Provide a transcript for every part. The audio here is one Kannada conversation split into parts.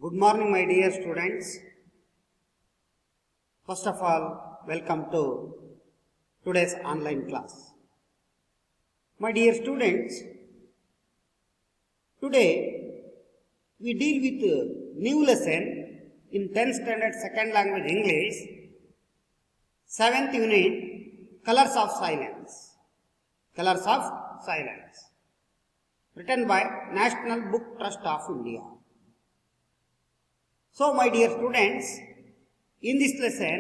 Good morning, my dear students. First of all, welcome to today's online class. My dear students, today we deal with a new lesson in 10th standard second language English, 7th unit, Colors of Silence. Colors of Silence, written by National Book Trust of India. So, my dear students, in this lesson,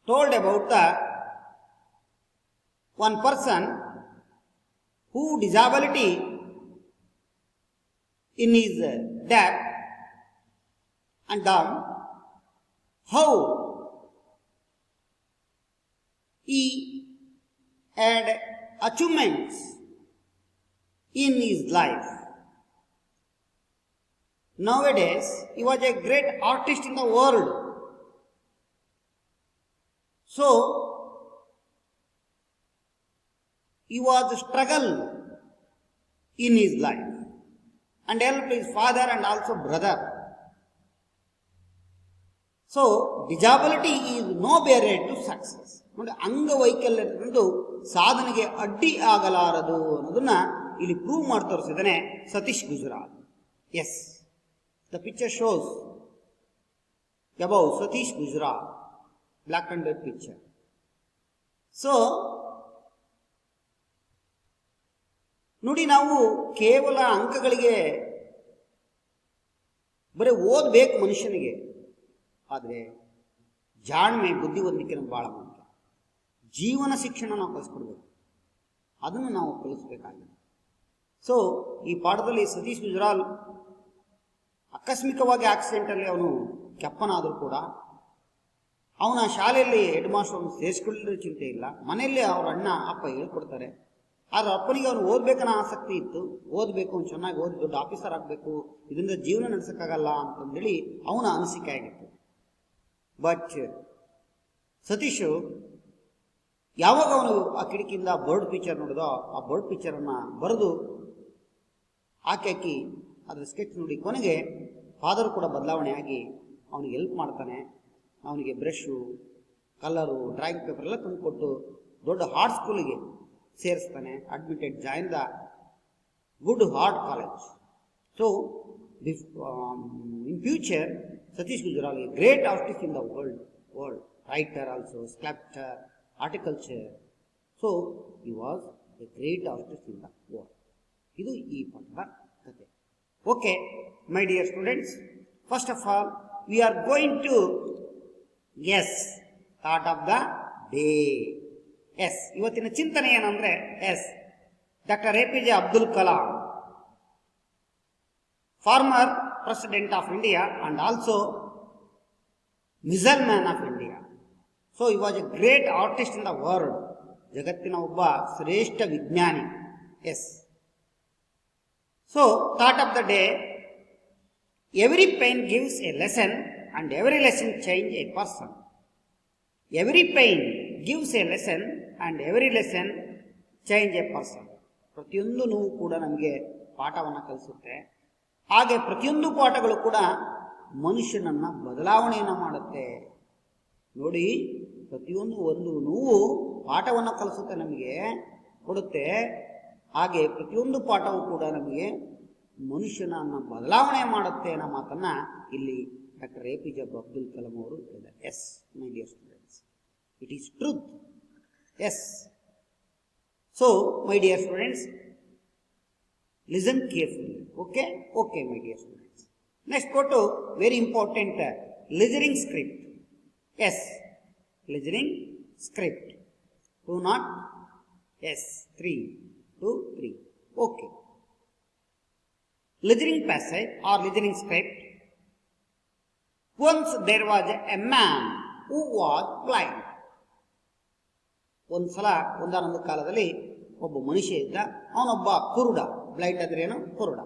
told about the one person who disability in his deaf and dumb, how he had achievements in his life. Nowadays, he was a great artist in the world. So, he was struggle in his life and helped his father and also brother. So, disability is no barrier to success. ಅಂಗವೈಕಲ್ಯದಿಂದ ಸಾಧನೆಗೆ ಅಡ್ಡಿ ಆಗಲಾರದು ಅನ್ನೋದನ್ನ ಇಲ್ಲಿ ಪ್ರೂವ್ ಮಾಡಿ ತೋರಿಸಿದ್ದಾನೆ Satish Gujral. Yes, the picture shows above Satish Gujral, black and white picture. So, ನೋಡಿ, ನಾವು ಕೇವಲ ಅಂಕಗಳಿಗೆ ಬರೀ ಓದಬೇಕು ಮನುಷ್ಯನಿಗೆ, ಆದರೆ ಜಾಣ್ಮೆ ಬುದ್ಧಿವಂತಿಕೆ ಬಹಳ ಮುಖ್ಯ. ಜೀವನ ಶಿಕ್ಷಣ ನಾವು ಕಲಿಸ್ಕೊಡ್ಬೇಕು, ಅದನ್ನು ನಾವು ಕಲಿಸ್ಬೇಕಾಗಿದೆ. ಸೊ ಈ ಪಾಠದಲ್ಲಿ ಸತೀಶ್ ಗುಜರಾಲ್ ಆಕಸ್ಮಿಕವಾಗಿ ಆಕ್ಸಿಡೆಂಟಲ್ಲಿ ಅವನು ಕೆಪ್ಪನಾದರೂ ಕೂಡ ಅವನ ಶಾಲೆಯಲ್ಲಿ ಹೆಡ್ ಮಾಸ್ಟರ್ ಅವನು ಸೇರಿಸ್ಕೊಳ್ಳಿರೋ ಚಿಂತೆ ಇಲ್ಲ. ಮನೆಯಲ್ಲೇ ಅವ್ರ ಅಣ್ಣ ಅಪ್ಪ ಹೇಳ್ಕೊಡ್ತಾರೆ. ಆದರೆ ಅಪ್ಪನಿಗೆ ಅವನು ಓದಬೇಕನ್ನೋ ಆಸಕ್ತಿ ಇತ್ತು. ಓದಬೇಕು, ಅವ್ನು ಚೆನ್ನಾಗಿ ಓದಿ ದೊಡ್ಡ ಆಫೀಸರ್ ಆಗಬೇಕು, ಇದರಿಂದ ಜೀವನ ನಡೆಸೋಕ್ಕಾಗಲ್ಲ ಅಂತಂದೇಳಿ ಅವನ ಅನಿಸಿಕೆ ಆಗಿತ್ತು. ಬಟ್ ಸತೀಶು ಯಾವಾಗ ಅವನು ಆ ಕಿಟಕಿಯಿಂದ ಬರ್ಡ್ ಪಿಕ್ಚರ್ ನೋಡಿದೋ, ಆ ಬರ್ಡ್ ಪಿಕ್ಚರನ್ನು ಬರೆದು ಹಾಕಿ ಅದರ ಸ್ಕೆಚ್ ನೋಡಿ ಕೊನೆಗೆ ಫಾದರ್ ಕೂಡ ಬದಲಾವಣೆ ಆಗಿ ಅವನಿಗೆ ಹೆಲ್ಪ್ ಮಾಡ್ತಾನೆ. ಅವನಿಗೆ ಬ್ರಷು, ಕಲರು, ಡ್ರಾಯಿಂಗ್ ಪೇಪರ್ ಎಲ್ಲ ತಂದುಕೊಟ್ಟು ದೊಡ್ಡ ಹಾರ್ಟ್ ಸ್ಕೂಲಿಗೆ ಸೇರಿಸ್ತಾನೆ. Admitted join the good heart college. So in future Satish Gujral a great artist in the world, writer also, sculptor, ಆರ್ಟಿಕಲ್ಚರ್. So he was a great artist in the world. ಇದು ಈ ಪಾಠದ ಕಥೆ. Okay, my dear students, first of all, we are going to yes, thought of the day. Yes, ಇವತ್ತಿನ ಚಿಂತನೆ ಏನಂದ್ರೆ yes, Dr. APJ Abdul Kalam, former president of India and also missile man of India. So he was a great artist in the world. ಜಗತ್ತಿನ ಒಬ್ಬ ಶ್ರೇಷ್ಠ ವಿಜ್ಞಾನಿ. Yes. So, thought of the day, every pain gives a lesson and every lesson changes a person. Every pain gives a lesson and every lesson changes a person. ಪ್ರತಿಯೊಂದು ನೋವು ಕೂಡ ನಮಗೆ ಪಾಠವನ್ನು ಕಲಿಸುತ್ತೆ. ಹಾಗೆ ಪ್ರತಿಯೊಂದು ಪಾಠಗಳು ಕೂಡ ಮನುಷ್ಯನನ್ನು ಬದಲಾವಣೆಯನ್ನು ಮಾಡುತ್ತೆ. ನೋಡಿ, ಒಂದು ನೋವು ಪಾಠವನ್ನು ಕಲಿಸುತ್ತೆ, ನಮಗೆ ಕೊಡುತ್ತೆ. ಹಾಗೆ ಪ್ರತಿಯೊಂದು ಪಾಠವೂ ಕೂಡ ನಮಗೆ ಮನುಷ್ಯನನ್ನು ಬದಲಾವಣೆ ಮಾಡುತ್ತೆ ಅನ್ನೋ ಮಾತನ್ನ ಇಲ್ಲಿ ಡಾಕ್ಟರ್ APJ ಅಬ್ದುಲ್ ಕಲಾಂ ಅವರು ಹೇಳಿದ್ದಾರೆ. Yes, my dear students, it is truth. Yes, so my dear students, listen carefully. Okay my dear students. Next go to very important listening script. Yes, listening script. 2 not yes 3 2 3. Okay. Listening passage or listening script. Once there was a man who was blind. ಒಂದಾನೊಂದು ಕಾಲದಲ್ಲಿ ಒಬ್ಬ ಮನುಷ್ಯ ಇದ್ದ, ಅವನೊಬ್ಬ ಕುರುಡ. ಬ್ಲೈಂಡ್ ಅಂದ್ರೆ ಏನು? ಕುರುಡ.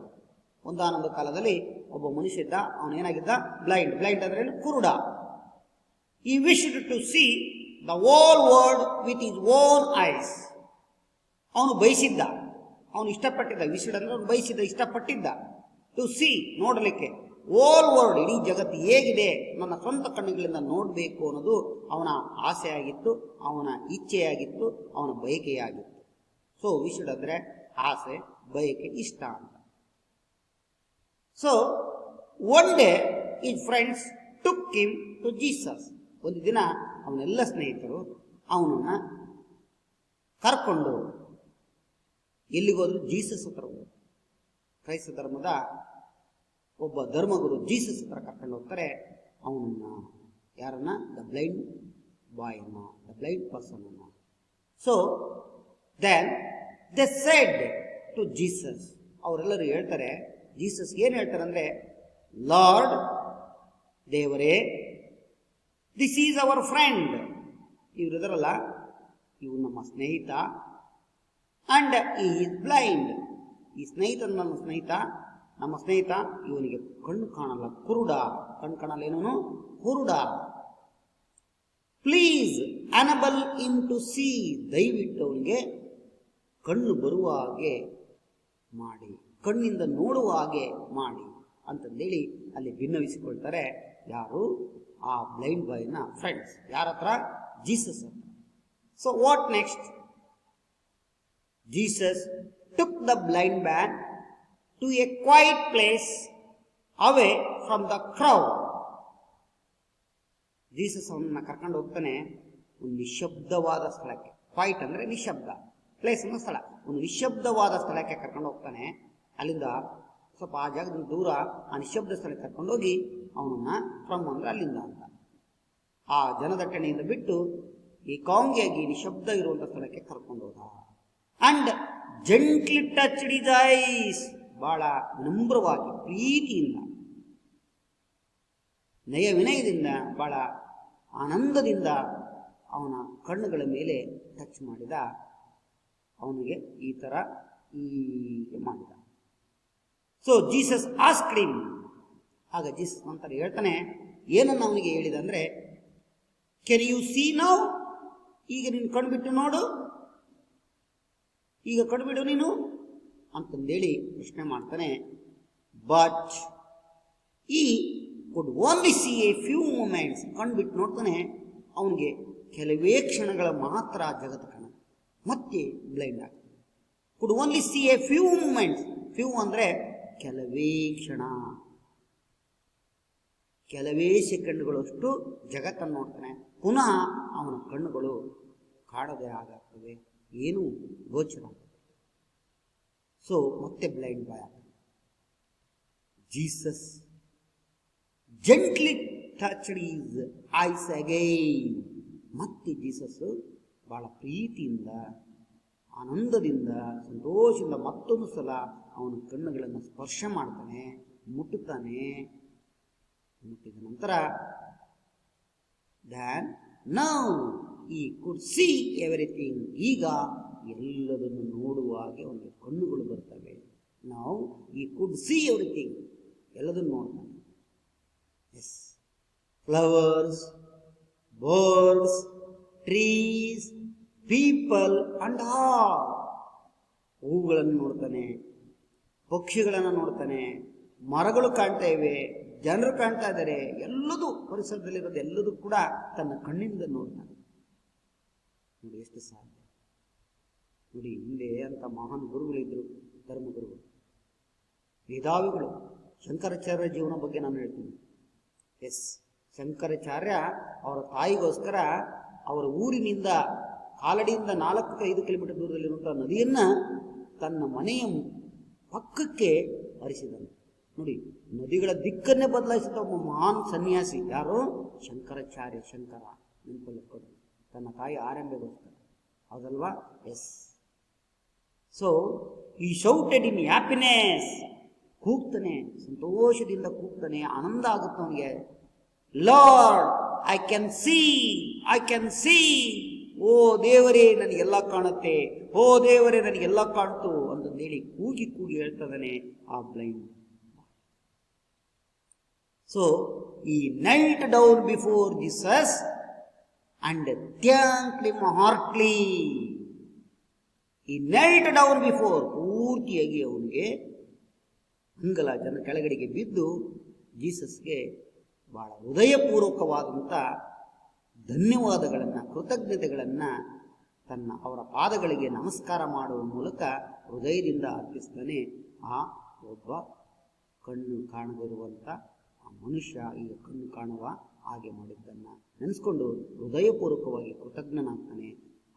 ಒಂದಾನೊಂದು ಕಾಲದಲ್ಲಿ ಒಬ್ಬ ಮನುಷ್ಯ ಇದ್ದ, ಅವನೇನಾಗಿದ್ದ? ಬ್ಲೈಂಡ್ ಅಂದ್ರೆ ಏನು? ಕುರುಡ. He wished to see the whole world with his own eyes. ಅವನು ಬಯಸಿದ್ದ, ಅವನು ಇಷ್ಟಪಟ್ಟಿದ್ದ, ವಿಷಡ್ ಅಂದ್ರೆ ಅವನು ಬಯಸಿದ್ದ, ಇಷ್ಟಪಟ್ಟಿದ್ದ ಟು ಸಿ, ನೋಡಲಿಕ್ಕೆ ಓಲ್ ವರ್ಲ್ಡ್, ಇಡೀ ಜಗತ್ತು ಹೇಗಿದೆ ನನ್ನ ಸ್ವಂತ ಕಣ್ಣುಗಳಿಂದ ನೋಡಬೇಕು ಅನ್ನೋದು ಅವನ ಆಸೆಯಾಗಿತ್ತು, ಅವನ ಇಚ್ಛೆಯಾಗಿತ್ತು, ಅವನ ಬಯಕೆಯಾಗಿತ್ತು. ಸೊ ವಿಶುಡ್ ಅಂದರೆ ಆಸೆ, ಬಯಕೆ, ಇಷ್ಟ ಅಂತ. So one day his friends took him to Jesus. ಒಂದು ದಿನ ಅವನೆಲ್ಲ ಸ್ನೇಹಿತರು ಅವನನ್ನು ಕರ್ಕೊಂಡು ಎಲ್ಲಿಗೋದ್ರು? ಜೀಸಸ್ ಹತ್ರ ಹೋದ್ರು. ಕ್ರೈಸ್ತ ಧರ್ಮದ ಒಬ್ಬ ಧರ್ಮಗುರು ಜೀಸಸ್ ಹತ್ರ ಕರ್ಕೊಂಡು ಹೋಗ್ತಾರೆ. ಅವನನ್ನ ಯಾರನ್ನ? ದ ಬ್ಲೈಂಡ್ ಬಾಯ್ ಅನ್ನ, ದ ಬ್ಲೈಂಡ್ ಪರ್ಸನ್ ಅನ್ನ. So then they said to Jesus, ಅವರೆಲ್ಲರೂ ಹೇಳ್ತಾರೆ, ಜೀಸಸ್ ಏನು ಹೇಳ್ತಾರೆ ಅಂದರೆ, ಲಾರ್ಡ್, ದೇವರೇ, ದಿಸ್ ಈಸ್ ಅವರ್ ಫ್ರೆಂಡ್. ಇವರಿದಾರಲ್ಲ, ಇವು ನಮ್ಮ ಸ್ನೇಹಿತ. ಅಂಡ್ ಈ ಈಸ್ ಬ್ಲೈಂಡ್. ಈ ಸ್ನೇಹಿತ ನಮ್ಮ ಸ್ನೇಹಿತ ಇವನಿಗೆ ಕಣ್ಣು ಕಾಣಲ್ಲ, ಕುರುಡ. ಕಣ್ಣು ಕಾಣಲ್ಲ, ಏನೂ ಕುರುಡ. ಪ್ಲೀಸ್ ಅನಬಲ್ ಇನ್ ಟು ಸಿ, ದಯವಿಟ್ಟು ಅವನಿಗೆ ಕಣ್ಣು ಬರುವ ಹಾಗೆ ಮಾಡಿ, ಕಣ್ಣಿಂದ ನೋಡುವ ಹಾಗೆ ಮಾಡಿ ಅಂತಂದೇಳಿ ಅಲ್ಲಿ ಭಿನ್ನವಿಸಿಕೊಳ್ತಾರೆ. ಯಾರು? ಆ ಬ್ಲೈಂಡ್ ಬಾಯ್ನ ಫ್ರೆಂಡ್ಸ್. ಯಾರ ಹತ್ರ? ಜೀಸಸ್ ಹತ್ರ. So what next? Jesus took the blind man to a quiet place away from the crowd. Jesus ಅವನನ್ನ ಕರ್ಕೊಂಡು ಹೋಗ್ತಾನೆ ಒಂದು ನಿಶಬ್ದವಾದ ಸ್ಥಳಕ್ಕೆ. ಕ್ವೈಟ್ ಅಂದರೆ ನಿಶಬ್ದ, ಪ್ಲೇಸ್ ಅನ್ನೋ ಸ್ಥಳ. ಒಂದು ನಿಶಬ್ದವಾದ ಸ್ಥಳಕ್ಕೆ ಕರ್ಕೊಂಡು ಹೋಗ್ತಾನೆ. ಅಲ್ಲಿಂದ ಸ್ವಲ್ಪ ಆ ಜಾಗದಿಂದ ದೂರ ಆ ನಿಶಬ್ದ ಸ್ಥಳಕ್ಕೆ ಕರ್ಕೊಂಡೋಗಿ ಅವನನ್ನ ಫ್ರಮ್ ಅಂದರೆ ಅಲ್ಲಿಂದ ಅಂತ ಆ ಜನದಟ್ಟಣೆಯಿಂದ ಬಿಟ್ಟು ಏಕಾಂಗಿಯಾಗಿ ನಿಶಬ್ದ ಇರುವಂಥ ಸ್ಥಳಕ್ಕೆ ಕರ್ಕೊಂಡು ಹೋದ. And gently touched his ice, ಬಹಳ ವಿನಮ್ರವಾಗಿ ಪ್ರೀತಿಯಿಂದ ನಯ ವಿನಯದಿಂದ ಬಹಳ ಆನಂದದಿಂದ ಅವನ ಕಣ್ಣುಗಳ ಮೇಲೆ ಟಚ್ ಮಾಡಿದ. ಅವನಿಗೆ ಈ ಥರ ಮಾಡಿದ. ಸೊ ಜೀಸಸ್ ಆಸ್ಕ್ಡ್ ಹಿಮ್, ಆಗ ಜೀಸಸ್ ನಂತರ ಹೇಳ್ತಾನೆ, ಏನನ್ನು ಅವನಿಗೆ ಹೇಳಿದ ಅಂದರೆ, ಕ್ಯಾನ್ ಯು ಸೀ ನೌ, ಈಗ ನೀನು ಕಣ್ಬಿಟ್ಟು ನೋಡು, ಈಗ ಕಣ್ಬಿಡು ನೀನು ಅಂತಂದೇಳಿ ಪ್ರಶ್ನೆ ಮಾಡ್ತಾನೆ. But he could only see a few moments, ಕಣ್ಬಿಟ್ಟು ನೋಡ್ತಾನೆ. ಅವನಿಗೆ ಕೆಲವೇ ಕ್ಷಣಗಳ ಮಾತ್ರ ಜಗತ್ತು ಕಾಣ, ಮತ್ತೆ ಬ್ಲೈಂಡ್ ಆಗ್ತಾನೆ. Could only see a few moments, few ಅಂದರೆ ಕೆಲವೇ ಕ್ಷಣ, ಕೆಲವೇ ಸೆಕೆಂಡ್ಗಳಷ್ಟು ಜಗತ್ತನ್ನು ನೋಡ್ತಾನೆ. ಪುನಃ ಅವನ ಕಣ್ಣುಗಳು ಕಾಡದೆ ಆಗುತ್ತವೆ, ಏನು ಗೋಚರ. ಸೊ ಮತ್ತೆ ಬ್ಲೈಂಡ್ ಬಾಯ್ ಆಗ್ತಾನೆ. Jesus gently touched his ice again, ಮತ್ತೆ ಜೀಸಸ್ ಬಹಳ ಪ್ರೀತಿಯಿಂದ, ಆನಂದದಿಂದ, ಸಂತೋಷದಿಂದ ಮತ್ತೊಂದು ಸಲ ಅವನ ಕಣ್ಣುಗಳನ್ನು ಸ್ಪರ್ಶ ಮಾಡ್ತಾನೆ, ಮುಟ್ಟುತ್ತಾನೆ. ಮುಟ್ಟಿದ ನಂತರ ದ್ಯಾನ್ ನೌ ಈ ಕುಡ್ ಸಿ ಎವ್ರಿಥಿಂಗ್, ಈಗ ಎಲ್ಲದನ್ನು ನೋಡುವ ಹಾಗೆ ಅವನಿಗೆ ಕಣ್ಣುಗಳು ಬರ್ತವೆ. ನಾವು ಈ ಕುಡ್ ಸಿ ಎವ್ರಿಥಿಂಗ್, ಎಲ್ಲದನ್ನು ನೋಡ್ತಾನೆ. Yes, flowers, birds, trees, people and all, ಹೂಗಳನ್ನು ನೋಡ್ತಾನೆ, ಪಕ್ಷಿಗಳನ್ನು ನೋಡ್ತಾನೆ, ಮರಗಳು ಕಾಣ್ತಾ ಇವೆ, ಜನರು ಕಾಣ್ತಾ ಇದ್ದಾರೆ, ಎಲ್ಲದೂ ಪರಿಸರದಲ್ಲಿರೋದು ಎಲ್ಲದೂ ಕೂಡ ತನ್ನ ಕಣ್ಣಿಂದ ನೋಡ್ತಾನೆ. ನೋಡಿ ಎಷ್ಟು ಸಾಧ್ಯ. ನೋಡಿ, ಹಿಂದೆ ಅಂತ ಮಹಾನ್ ಗುರುಗಳಿದ್ರು, ಧರ್ಮಗುರುಗಳು, ಮೇಧಾವಿಗಳು. ಶಂಕರಾಚಾರ್ಯ ಜೀವನ ಬಗ್ಗೆ ನಾನು ಹೇಳ್ತೀನಿ. ಎಸ್, ಶಂಕರಾಚಾರ್ಯ ಅವರ ತಾಯಿಗೋಸ್ಕರ ಅವರ ಊರಿನಿಂದ ಕಾಲಡಿಯಿಂದ 4-5 ಕಿಲೋಮೀಟರ್ ದೂರದಲ್ಲಿರುವಂಥ ನದಿಯನ್ನು ತನ್ನ ಮನೆಯ ಪಕ್ಕಕ್ಕೆ ಹರಿಸಿದನು. ನೋಡಿ, ನದಿಗಳ ದಿಕ್ಕನ್ನೇ ಬದಲಾಯಿಸಿದ ಒಬ್ಬ ಮಹಾನ್ ಸನ್ಯಾಸಿ ಯಾರು? ಶಂಕರಾಚಾರ್ಯ. ಶಂಕರ ನೆನಪಲ್ಲಿಟ್ಕೊಂಡು ತನ್ನ ತಾಯಿ ಆರಂಭೆಗೋಸ್ಕರ, ಹೌದಲ್ವಾ? Yes. So he shouted in happiness, ಕೂಗ್ತಾನೆ, ಸಂತೋಷದಿಂದ ಕೂಗ್ತಾನೆ, ಆನಂದ ಆಗುತ್ತೆ ಅವನಿಗೆ. Lord I can see, I can see, ಓ ದೇವರೇ ನನಗೆಲ್ಲ ಕಾಣುತ್ತೆ, ಓ ದೇವರೇ ನನಗೆಲ್ಲ ಕಾಣ್ತು ಅಂತಂದೇಳಿ ಕೂಗಿ ಕೂಗಿ ಹೇಳ್ತದಾನೆ ಆ ಬ್ಲೈಂಡ್. ಸೊ ಈ knelt down before Jesus and thanked him heartily. ಈ knelt down before, ಪೂರ್ತಿಯಾಗಿ ಅವನಿಗೆ ಅಂಗಲಾಚನ ಕೆಳಗಡೆಗೆ ಬಿದ್ದು ಜೀಸಸ್ಗೆ ಬಹಳ ಹೃದಯಪೂರ್ವಕವಾದಂಥ ಧನ್ಯವಾದಗಳನ್ನು, ಕೃತಜ್ಞತೆಗಳನ್ನು ಅವರ ಪಾದಗಳಿಗೆ ನಮಸ್ಕಾರ ಮಾಡುವ ಮೂಲಕ ಹೃದಯದಿಂದ ಅರ್ಪಿಸ್ತಾನೆ. ಆ ಒಬ್ಬ ಕಣ್ಣು ಕಾಣದಿರುವಂಥ ಆ ಮನುಷ್ಯ ಈಗ ಕಣ್ಣು ಕಾಣುವ ಹಾಗೆ ಮಾಡಿದ್ದನ್ನು ನೆನೆಸ್ಕೊಂಡು ಹೃದಯಪೂರ್ವಕವಾಗಿ ಕೃತಜ್ಞನಾಗ್ತಾನೆ,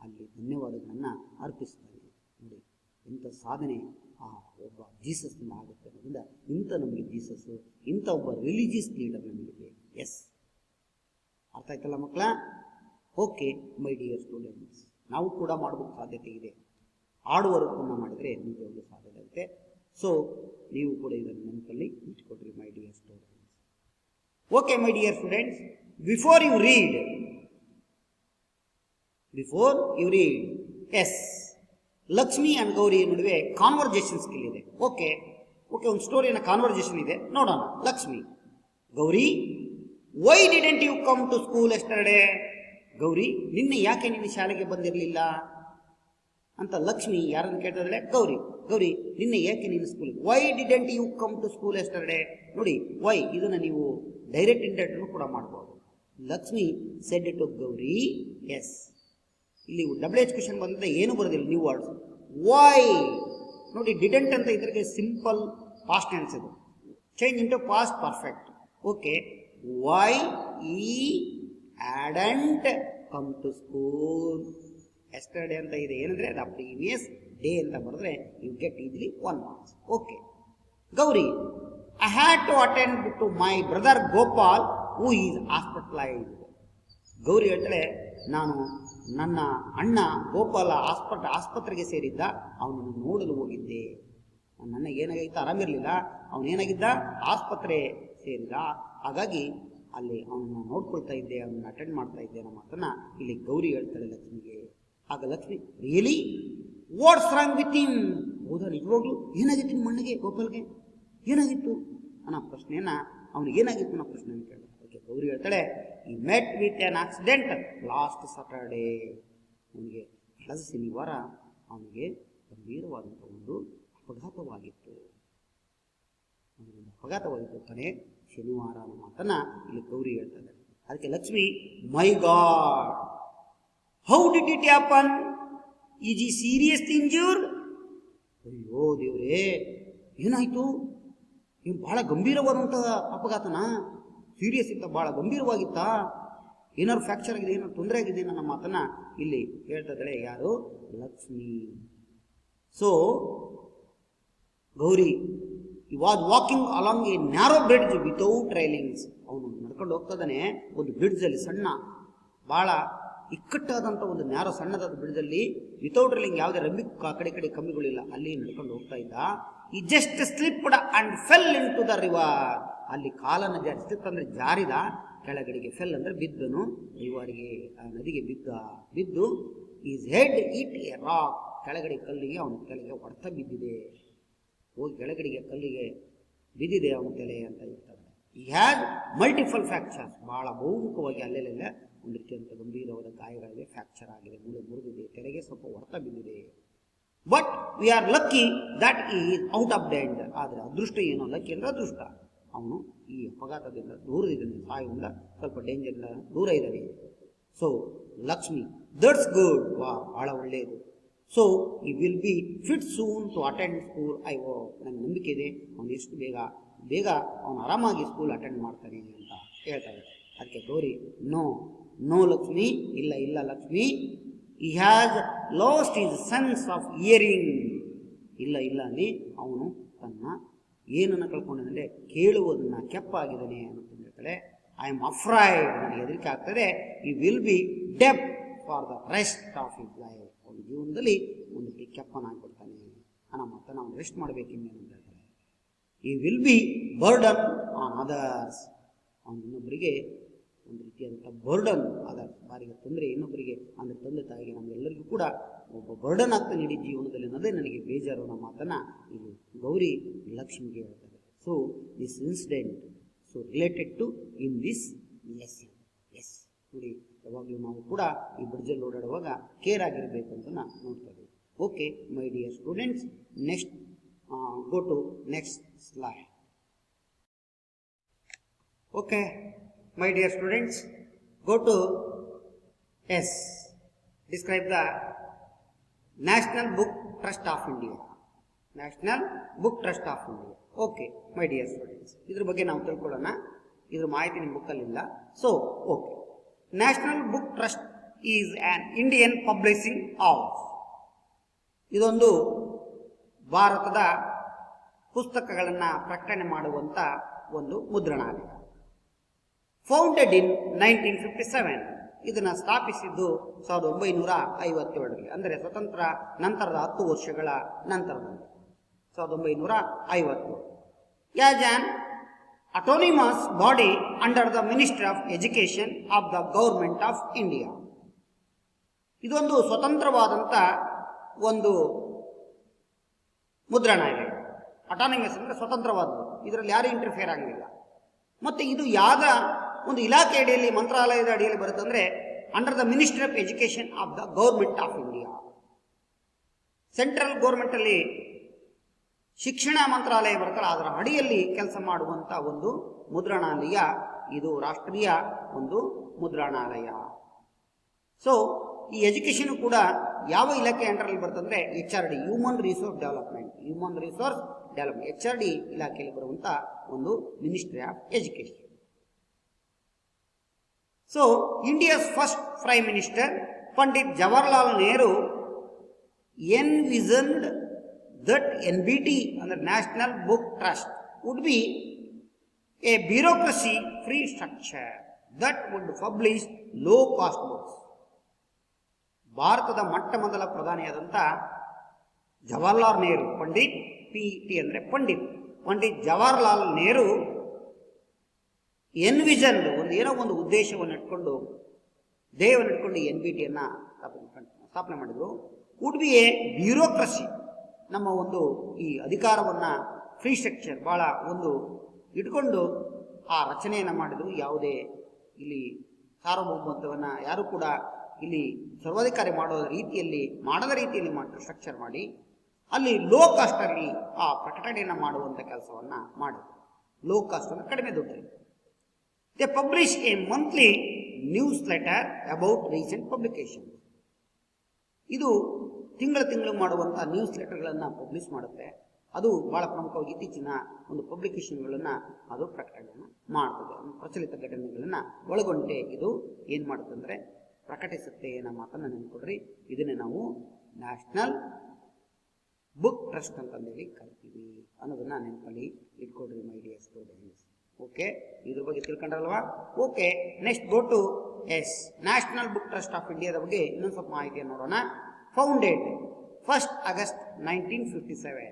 ಅಲ್ಲಿ ಧನ್ಯವಾದಗಳನ್ನು ಅರ್ಪಿಸ್ತಾನೆ. ನೋಡಿ ಇಂಥ ಸಾಧನೆ ಆ ಒಬ್ಬ ಜೀಸಸ್ನಿಂದ ಆಗುತ್ತೆ ಅನ್ನೋದ್ರಿಂದ ಇಂಥ ನಮಗೆ ಜೀಸಸ್ಸು, ಇಂಥ ಒಬ್ಬ ರಿಲಿಜಿಯಸ್ ಲೀಡರ್ ನಮಗೆ. ಎಸ್, ಅರ್ಥ ಆಯ್ತಲ್ಲ ಮಕ್ಕಳ? ಓಕೆ ಮೈ ಡಿಯರ್ ಸ್ಟೂಡೆಂಟ್ಸ್, ನಾವು ಕೂಡ ಮಾಡೋದಕ್ಕೆ ಸಾಧ್ಯತೆ ಇದೆ. ಆಡುವವರೆಗೂ ಮಾಡಿದರೆ ನಿಜವಾಗ್ಲೂ ಸಾಧ್ಯತೆ ಆಗುತ್ತೆ. ಸೊ ನೀವು ಕೂಡ ಇದನ್ನು ನೆನಪಲ್ಲಿ ಇಟ್ಕೊಡ್ರಿ my dear students. Okay my dear students, before you read, yes, Lakshmi and Gauri ನಡುವೆ ಕಾನ್ವರ್ಜೇಷನ್ ಸ್ಕಿಲ್ ಇದೆ. ಓಕೆ, ಒಂದು ಸ್ಟೋರಿನ ಕಾನ್ವರ್ಜೇಷನ್ ಇದೆ, ನೋಡೋಣ. Lakshmi, Gauri, why didn't you come to school yesterday? Gauri, ನಿನ್ನೆ ಯಾಕೆ ನೀನು ಶಾಲೆಗೆ ಬಂದಿರಲಿಲ್ಲ ಅಂತ ಲಕ್ಷ್ಮಿ ಯಾರನ್ನು ಕೇಳ್ತಿದ್ದಾಳೆ? ಗೌರಿ, ನಿನ್ನೆ ಯಾಕೆ ನೀನು school, why didn't you come to school yesterday? ನೋಡಿ, ವೈ ಇದನ್ನು ನೀವು ಡೈರೆಕ್ಟ್ ಇಂಡೈರೆಕ್ಟ್ ಕೂಡ ಮಾಡ್ಬೋದು. Lakshmi said to Gauri, yes, ಇಲ್ಲಿ WH ಕ್ವಶನ್ ಬಂದರೆ ಏನು ಬರೋದಿಲ್ಲ, ನ್ಯೂ ವರ್ಡ್ಸ್. ವೈ ನೋಡಿ, ಡಿಡೆಂಟ್ ಅಂತ ಇದ್ರಿಗೆ ಸಿಂಪಲ್ ಪಾಸ್ಟ್ ಟೆನ್ಸ್ ಇದು, change into past perfect. Okay, why ಈ hadn't come to school yesterday ಅಂತ ಇದೆ. ಏನಂದ್ರೆ ಅದು ಪ್ರೀವಿಯಸ್ ಡೇ ಅಂತ ಬರೆದ್ರೆ you get easily 1 marks. Okay, Gauri, I had to attend to my brother Gopal who is hospitalized. Gauri ಹೇಳ್ತಾಳೆ, ನಾನು ನನ್ನ ಅಣ್ಣ ಗೋಪಾಲ ಆಸ್ಪತ್ರೆಗೆ ಸೇರಿದ್ದ, ಅವನನ್ನು ನೋಡಲು ಹೋಗಿದ್ದೆ. ನನಗೆ ಏನಾಗಿತ್ತು, ಆರಾಮಿರಲಿಲ್ಲ, ಅವನೇನಾಗಿದ್ದ, ಆಸ್ಪತ್ರೆ ಸೇರಿದ, ಹಾಗಾಗಿ ಅಲ್ಲಿ ಅವನನ್ನು ನೋಡ್ಕೊಳ್ತಾ ಇದ್ದೆ, ಅವನನ್ನು ಅಟೆಂಡ್ ಮಾಡ್ತಾ ಇದ್ದೆ ಅನ್ನೋ ಮಾತನ್ನ ಇಲ್ಲಿ ಗೌರಿ ಹೇಳ್ತಾಳೆ ಲಕ್ಷ್ಮಿಗೆ. ಆಗ Lakshmi, really what's wrong with him? ಹೌದಾ, ನಿಜವಾಗ್ಲೂ ಏನಾಗಿತ್ತು ನಿಮ್ಮ ಅಣ್ಣಗೆ, ಗೋಪಾಲ್ಗೆ ಏನಾಗಿತ್ತು ಅನ್ನೋ ಪ್ರಶ್ನೆಯನ್ನ, ಅವನಿಗೆ ಏನಾಗಿತ್ತು ಅನ್ನೋ ಪ್ರಶ್ನೆಯನ್ನು ಕೇಳಿದ. ಅದಕ್ಕೆ ಗೌರಿ ಹೇಳ್ತಾಳೆ, ಈ met with on accident last Saturday. ಅವನಿಗೆ ಕಳೆದ ಶನಿವಾರ ಅವನಿಗೆ ಗಂಭೀರವಾದಂಥ ಒಂದು ಅಪಘಾತವಾಗಿತ್ತು. ತಾನೇ ಶನಿವಾರ ಅನ್ನೋ ಮಾತನ್ನ ಇಲ್ಲಿ ಗೌರಿ ಹೇಳ್ತಾರೆ. ಅದಕ್ಕೆ Lakshmi, my god, how did it happen? Is he serious injured? ಅಯ್ಯೋ ದೇವ್ರೇ, ಏನಾಯ್ತು? ಏನು ಬಹಳ ಗಂಭೀರವಾದಂತಹ ಅಪಘಾತನ? ಸೀರಿಯಸ್ ಇತ್ತ, ಬಹಳ ಗಂಭೀರವಾಗಿತ್ತ? ಏನಾದ್ರು ಫ್ರ್ಯಾಕ್ಚರ್ ಆಗಿದೆ, ಏನಾದ್ರು ತೊಂದರೆ ಆಗಿದೆ ನನ್ನ ಮಾತನ್ನ ಇಲ್ಲಿ ಹೇಳ್ತಾ ಇದ್ದಾಳೆ ಯಾರು? Lakshmi. So Gauri he was walking along a narrow bridge without railings. ಅವನು ನಡ್ಕೊಂಡು ಹೋಗ್ತಾ ಇದ್ದಾನೆ ಒಂದು ಬ್ರಿಡ್ಜ್ ಅಲ್ಲಿ, ಸಣ್ಣ ಬಹಳ ಇಕ್ಕಟ್ಟಾದಂಥ ಒಂದು ನ್ಯಾರೋ ಸಣ್ಣದಾದ ಬ್ರಿಡ್ಜ್ ಅಲ್ಲಿ, ವಿತೌಟ್ ರೈಲಿಂಗ್, ಯಾವುದೇ ರಂಬಿ ಕಡೆ ಕಮ್ಮಿಗಳಿಲ್ಲ, ಅಲ್ಲಿ ನಡ್ಕೊಂಡು ಹೋಗ್ತಾ ಇದ್ದ. He just slipped and fell into the river. ಅಲ್ಲಿ ಕಾಲನ್ನು ಸ್ಲಿಪ್ ಅಂದ್ರೆ ಜಾರಿದ, ಕೆಳಗಡೆಗೆ, ಫೆಲ್ ಅಂದ್ರೆ ಬಿದ್ದನು, ರಿವರ್ಗೆ, ನದಿಗೆ ಬಿದ್ದು is head it A rock, ಕೆಳಗಡೆ ಕಲ್ಲಿಗೆ ಅವನ ಕೆಳಗೆ ಹೊಡೆತ ಬಿದ್ದಿದೆ, ಹೋಗಿ ಕೆಳಗಡೆಗೆ ಕಲ್ಲಿಗೆ ಬಿದ್ದಿದೆ ಅವನ ತಲೆ ಅಂತ ಹೇಳ್ತಾರೆ. ಈ ಹ್ಯಾಡ್ ಮಲ್ಟಿಪಲ್ ಫ್ರ್ಯಾಕ್ಚರ್ಸ್, ಬಹಳ ಬಹುಮುಖವಾಗಿ ಅಲ್ಲೆಲ್ಲ ಒಂದು ರೀತಿಯಂಥ ಗಂಭೀರವಾದ ಗಾಯಗಳಿವೆ, ಫ್ರ್ಯಾಕ್ಚರ್ ಆಗಿದೆ, ಮೂಳೆ ಮುರಿದಿದೆ, ತೆರೆಗೆ ಸ್ವಲ್ಪ ಹೊಡೆತ ಬಿದ್ದಿದೆ. But we are lucky that is out of danger. ಆದರೆ ಅದೃಷ್ಟ ಏನೋ, ಲಕ್ಕಿ ಅಂದ್ರೆ ಅದೃಷ್ಟ, ಅವನು ಈ ಅಪಘಾತದಿಂದ ದೂರದಿದ್ದಾನೆ, ಸಾಯುವುದಿಲ್ಲ, ಸ್ವಲ್ಪ ಡೇಂಜರ್ನ ದೂರ ಇದ್ದಾನೆ. ಸೊ ಲಕ್ಷ್ಮಿ, ದಟ್ಸ್ ಗುಡ್, ವಾ, ಬಹಳ ಒಳ್ಳೆಯದು. So he will be fit soon to attend school. ನನಗೆ ನಂಬಿಕೆ ಇದೆ, ಅವನು ಎಷ್ಟು ಬೇಗ ಅವನು ಆರಾಮಾಗಿ ಸ್ಕೂಲ್ ಅಟೆಂಡ್ ಮಾಡ್ತಾನೆ ಅಂತ ಹೇಳ್ತಾರೆ. ಅದಕ್ಕೆ ಗೌರಿ, ನೋ ಲಕ್ಷ್ಮಿ, ಇಲ್ಲ Lakshmi, he has lost his sense of hearing. ಇಲ್ಲ ಅಲ್ಲಿ ಅವನು ತನ್ನ ಏನನ್ನು ಕಳ್ಕೊಂಡಿದ್ದಾನೆ, ಕೇಳುವುದನ್ನ ಕೆಪ್ಪಾಗಿದ್ದಾನೆ ಅಂತ ಹೇಳ್ತಾಳೆ. ಐ ಆಮ್ ಅಫ್ರೈಡ್, ನನಗೆ ಹೆದರಿಕೆ ಆಗ್ತದೆ. he will be deaf for the rest of his life. ಅವನ ಜೀವನದಲ್ಲಿ ಒಂದು ಕೆಪ್ಪನಾಗ್ಬಿಡ್ತಾನೆ ಅನ್ನೋ ಮಾತನ್ನು ಅವನು ರೆಸ್ಟ್ ಮಾಡಬೇಕಿನ್ನು ಅಂತ ಹೇಳ್ತಾರೆ. he will be burden on others. ಅವನು ಇನ್ನೊಬ್ಬರಿಗೆ ಒಂದು ರೀತಿಯಾದಂಥ ಬರ್ಡನ್, ಅದರ ಬಾರಿಗೆ ತೊಂದರೆ, ಇನ್ನೊಬ್ಬರಿಗೆ ಅಂದರೆ ತಂದೆ ತಾಯಿಗೆ, ನಮಗೆಲ್ಲರಿಗೂ ಕೂಡ ಒಬ್ಬ ಬರ್ಡನ್ ಆಗ್ತಾನೆ ಇಡೀ ಜೀವನದಲ್ಲಿ ಅನ್ನೋದೇ ನನಗೆ ಬೇಜಾರು ಅನ್ನೋ ಮಾತನ್ನು ಇಲ್ಲಿ ಗೌರಿ ಲಕ್ಷ್ಮಿಗೆ ಹೇಳ್ತಾರೆ. So this incident so related to in this lesson. Yes, ನೋಡಿ, ಯಾವಾಗಲೂ ನಾವು ಕೂಡ ಈ ಬ್ರಿಡ್ಜಲ್ಲಿ ಓಡಾಡುವಾಗ ಕೇರ್ ಆಗಿರಬೇಕು ಅಂತ ನೋಡ್ತಾ ಇದ್ದೀವಿ. Okay my dear students, next go to next slide. Okay, my dear students, go to S. Describe the National Book Trust of India. National Book Trust of India. Okay, my dear students, ಇದ್ರ ಬಗ್ಗೆ ನಾವು ತಿಳ್ಕೊಳ್ಳೋಣ. ಇದ್ರ ಮಾಹಿತಿ ನಿಮ್ಮ ಬುಕ್ಕಲ್ಲಿ ಇಲ್ಲ. So, okay. National Book Trust is an Indian publishing house. ಇದೊಂದು ಭಾರತದ ಪುಸ್ತಕಗಳನ್ನು ಪ್ರಕಟಣೆ ಮಾಡುವಂತ ಒಂದು ಮುದ್ರಣಾಲಯ. Founded in 1957. ಇದನ್ನು ಸ್ಥಾಪಿಸಿದ್ದು 1957ರಲ್ಲಿ, ಅಂದರೆ ಸ್ವತಂತ್ರ ನಂತರದ 10 ವರ್ಷಗಳ ನಂತರದಲ್ಲಿ 1950. As an autonomous body under the Ministry of Education of the Government of India. ಇದೊಂದು ಸ್ವತಂತ್ರವಾದಂಥ ಒಂದು ಮುದ್ರಣಾಲಯ. ಅಟಾನಮಸ್ ಅಂದರೆ ಸ್ವತಂತ್ರವಾದದ್ದು, ಇದರಲ್ಲಿ ಯಾರು ಇಂಟರ್ಫಿಯರ್ ಆಗಲಿಲ್ಲ. ಮತ್ತು ಇದು ಯಾದ ಒಂದು ಇಲಾಖೆ ಅಡಿಯಲ್ಲಿ, ಮಂತ್ರಾಲಯದ ಅಡಿಯಲ್ಲಿ ಬರುತ್ತೆ ಅಂದರೆ under the ministry of education of the government of India. Central ಗೌರ್ಮೆಂಟಲ್ಲಿ ಶಿಕ್ಷಣ ಮಂತ್ರಾಲಯ ಬರುತ್ತಲ್ಲ, ಅದರ ಅಡಿಯಲ್ಲಿ ಕೆಲಸ ಮಾಡುವಂಥ ಒಂದು ಮುದ್ರಣಾಲಯ ಇದು, ರಾಷ್ಟ್ರೀಯ ಒಂದು ಮುದ್ರಣಾಲಯ. ಸೊ ಈ ಎಜುಕೇಷನ್ ಕೂಡ ಯಾವ ಇಲಾಖೆ ಅಂಡರಲ್ಲಿ ಬರ್ತಂದ್ರೆ HRD, human resource development. HRD ಇಲಾಖೆಯಲ್ಲಿ ಬರುವಂಥ ಒಂದು ministry of education. So India's first prime minister Pandit Jawaharlal Nehru envisioned that NBT, under National Book Trust, would be a bureaucracy-free structure that would publish low-cost books. ಭಾರತದ ಮೊಟ್ಟ ಮೊದಲ ಪ್ರಧಾನಿಯಾದಂಥ ಜವಾಹರ್ಲಾಲ್ ನೆಹರು, ಪಂಡಿತ್ PT ಅಂದರೆ ಪಂಡಿತ್ ಜವಾಹರ್ಲಾಲ್ ನೆಹರು ಎನ್ವಿಷನ್, ಏನೋ ಒಂದು ಉದ್ದೇಶವನ್ನು ಇಟ್ಕೊಂಡು, ಧ್ಯೇಯವನ್ನು ಇಟ್ಕೊಂಡು NBTಯನ್ನು ಸ್ಥಾಪನೆ ಮಾಡಿದರು. ವುಡ್ ಬಿ ಎ ಬ್ಯೂರೋಕ್ರಸಿ, ನಮ್ಮ ಒಂದು ಈ ಅಧಿಕಾರವನ್ನು ಫ್ರೀ ಸ್ಟ್ರಕ್ಚರ್ ಭಾಳ ಒಂದು ಇಟ್ಕೊಂಡು ಆ ರಚನೆಯನ್ನು ಮಾಡಿದರು. ಯಾವುದೇ ಇಲ್ಲಿ ಸಾರ್ವಭೌಮತ್ವವನ್ನು ಯಾರು ಕೂಡ ಇಲ್ಲಿ ಸರ್ವಾಧಿಕಾರಿ ಮಾಡದ ರೀತಿಯಲ್ಲಿ ಮಾಡಿದ್ರು. ಸ್ಟ್ರಕ್ಚರ್ ಮಾಡಿ ಅಲ್ಲಿ ಲೋ ಕಾಸ್ಟಲ್ಲಿ ಆ ಪ್ರಕಟಣೆಯನ್ನು ಮಾಡುವಂಥ ಕೆಲಸವನ್ನು ಮಾಡಿದ್ರು. ಲೋ ಕಾಸ್ಟ್ ಅಂದರೆ ಕಡಿಮೆ ದುಡ್ಡಲ್ಲಿ. They publish A monthly news letter about recent publication. ಇದು ತಿಂಗಳು ಮಾಡುವಂಥ ನ್ಯೂಸ್ ಲೆಟರ್ಗಳನ್ನು ಪಬ್ಲಿಷ್ ಮಾಡುತ್ತೆ. ಅದು ಭಾಳ ಪ್ರಮುಖವಾಗಿ ಇತ್ತೀಚಿನ ಒಂದು ಪಬ್ಲಿಕೇಶನ್ಗಳನ್ನು ಅದು ಪ್ರಕಟಣೆಯನ್ನು ಮಾಡ್ತದೆ. ಪ್ರಚಲಿತ ಘಟನೆಗಳನ್ನು ಒಳಗೊಂಡೆ ಇದು ಏನು ಮಾಡುತ್ತೆ ಅಂದರೆ ಪ್ರಕಟಿಸುತ್ತೆ ಅನ್ನೋ ಮಾತನ್ನು ನೆನ್ಕೊಡ್ರಿ. ಇದನ್ನೇ ನಾವು ನ್ಯಾಷನಲ್ ಬುಕ್ ಟ್ರಸ್ಟ್ ಅಂತಂದೇಳಿ ಕರಿತೀವಿ ಅನ್ನೋದನ್ನ ನೆನಪಲ್ಲಿ ಇಟ್ಕೊಡ್ರಿ ಮೈ ಡಿಯರ್ ಸ್ಟೂಡೆಂಟ್ಸ್. ಓಕೆ, ಇದ್ರ ಬಗ್ಗೆ ತಿಳ್ಕೊಂಡ್ರಲ್ವಾ? Okay, next go to yes. National book trust of ಇಂಡಿಯಾದ ಬಗ್ಗೆ ಇನ್ನೊಂದು ಸ್ವಲ್ಪ ಮಾಹಿತಿಯನ್ನು ನೋಡೋಣ. Founded 1 August 1957.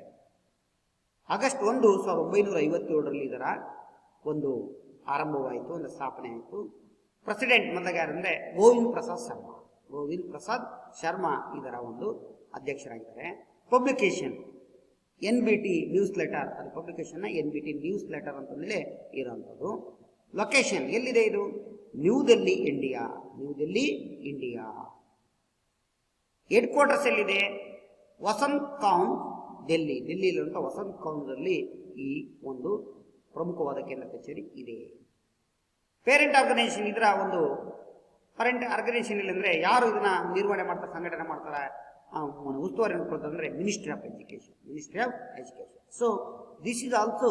ಆಗಸ್ಟ್ 1, 1957ರಲ್ಲಿ ಇದರ ಒಂದು ಆರಂಭವಾಯಿತು, ಒಂದು ಸ್ಥಾಪನೆ ಆಯಿತು. ಪ್ರೆಸಿಡೆಂಟ್ ಮೊದಲಾಗ ಯಾರಂದರೆ ಗೋವಿಂದ್ ಪ್ರಸಾದ್ ಶರ್ಮಾ ಇದರ ಒಂದು ಅಧ್ಯಕ್ಷರಾಗಿದ್ದಾರೆ. ಪಬ್ಲಿಕೇಶನ್ NBT ನ್ಯೂಸ್ ಲೆಟರ್, ಅದು ಪಬ್ಲಿಕೇಶನ್ನ NBT ನ್ಯೂಸ್ ಲೆಟರ್ ಅಂತಂದರೆ ಇರೋವಂಥದ್ದು. ಲೊಕೇಶನ್ ಎಲ್ಲಿದೆ ಇದು? New Delhi, India. Head quarters ಎಲ್ಲಿದೆ? ವಸಂತ್ ಕೌಂಟ್, ಡೆಲ್ಲಿಯಲ್ಲಿರುವಂಥ ವಸಂತ್ ಕೌಂಟ್ದಲ್ಲಿ ಈ ಒಂದು ಪ್ರಮುಖವಾದ ಕೇಂದ್ರ ಕಚೇರಿ ಇದೆ. ಪೇರೆಂಟ್ ಆರ್ಗನೈಸೇಷನ್, ಇದರ ಒಂದು ಪೇರೆಂಟ್ ಆರ್ಗನೈಸೇಷನ್ ಇಲ್ಲ ಅಂದರೆ ಯಾರು ಇದನ್ನ ನಿರ್ವಹಣೆ ಮಾಡ್ತಾರೆ, ಸಂಘಟನೆ ಮಾಡ್ತಾರೆ, ಉಸ್ತುವಾರಿ ನೋಡ್ಕೊಳ್ತಾರೆ ಅಂದರೆ ministry of education. So this is also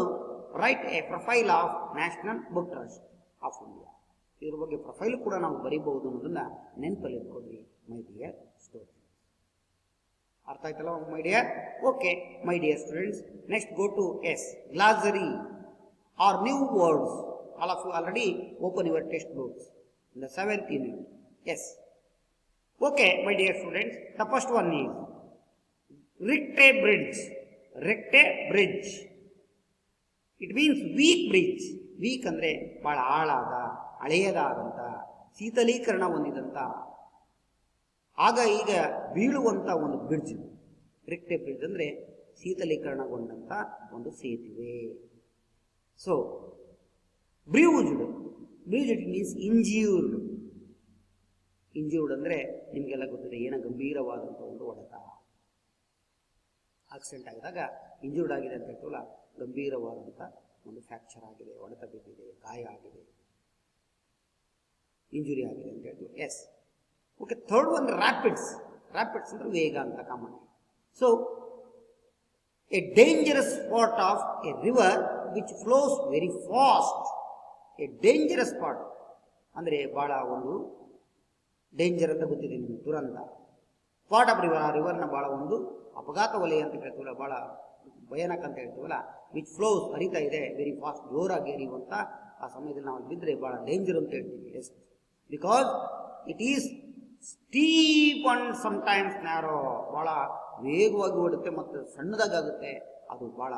right A profile of national book trust of India. ಇದ್ರ ಬಗ್ಗೆ ಪ್ರೊಫೈಲ್ ಕೂಡ ನಾವು ಬರೀಬಹುದು ಅನ್ನೋದನ್ನ ನೆನಪಲ್ಲಿ ಇಟ್ಕೊಳ್ರಿ ಮೈ ಡಿಯರ್ ಸ್ಟೂಡೆಂಟ್ಸ್. ಅರ್ಥ ಆಯ್ತಲ್ಲ my dear? Okay my dear students, next go to yes. Glossary are new words. All of you already open your textbooks in the 7th unit. Yes. Okay, my dear students, the first one is Recte bridge. It means weak bridge. Weak ಅಂದ್ರೆ ಬಹಳ ಆಳಾದ, ಹಳೆಯದಾದಂಥ, ಶೀತಲೀಕರಣ ಹೊಂದಿದಂಥ, ಆಗ ಈಗ ಬೀಳುವಂಥ ಒಂದು ಬ್ರಿಡ್ಜ್. ರಿಕ್ಟೆ ಬ್ರಿಡ್ಜ್ ಅಂದರೆ ಶೀತಲೀಕರಣಗೊಂಡಂಥ ಒಂದು ಸೇತುವೆ. ಸೊ ಬ್ರೂಸ್ಡ್ ಇಟ್ ಮೀನ್ಸ್ ಇಂಜ್ಯೂರ್ಡ್ ಅಂದರೆ ನಿಮಗೆಲ್ಲ ಗೊತ್ತಿದೆ, ಏನೋ ಗಂಭೀರವಾದಂಥ ಒಂದು ಹೊಡೆತ. ಆಕ್ಸಿಡೆಂಟ್ ಆಗಿದಾಗ ಇಂಜೂರ್ಡ್ ಆಗಿದೆ ಅಂತ ಹೇಳ್ತೀವಲ್ಲ, ಗಂಭೀರವಾದಂಥ ಒಂದು ಫ್ರ್ಯಾಕ್ಚರ್ ಆಗಿದೆ, ಹೊಡೆತ ಬಿದ್ದಿದೆ, ಗಾಯ ಆಗಿದೆ, ಇಂಜುರಿ ಆಗಿದೆ ಅಂತ ಹೇಳ್ತೀವಿ. ಎಸ್. ಓಕೆ, ಥರ್ಡ್ ಒಂದು ರ್ಯಾಪಿಡ್ಸ್. ರ್ಯಾಪಿಡ್ಸ್ ಅಂದ್ರೆ ವೇಗ ಅಂತ common. So A dangerous spot of A river which flows very fast. A dangerous spot ಅಂದರೆ ಭಾಳ ಒಂದು ಡೇಂಜರ್ ಅಂತ ಗೊತ್ತಿದೆ ನಿಮಗೆ, ದುರಂತ. ಸ್ಪಾಟ್ ಆಫ್ ರಿವರ್, ಆ ರಿವರ್ನ ಭಾಳ ಒಂದು ಅಪಘಾತ ವಲಯ ಅಂತ ಹೇಳ್ತೀವಲ್ಲ, ಭಾಳ ಭಯಾನಕ ಅಂತ ಹೇಳ್ತೀವಲ್ಲ. ವಿಚ್ ಫ್ಲೋಸ್, ಹರಿತಾ ಇದೆ, ವೆರಿ ಫಾಸ್ಟ್, ಜೋರಾಗಿ ಹರಿಯುವಂಥ ಆ ಸಮಯದಲ್ಲಿ ನಾವು ಬಿದ್ದರೆ ಭಾಳ ಡೇಂಜರ್ ಅಂತ ಹೇಳ್ತೀವಿ. Yes, because it is steep and sometimes narrow. ಭಾಳ ವೇಗವಾಗಿ ಓಡುತ್ತೆ ಮತ್ತು ಸಣ್ಣದಾಗುತ್ತೆ. ಅದು ಭಾಳ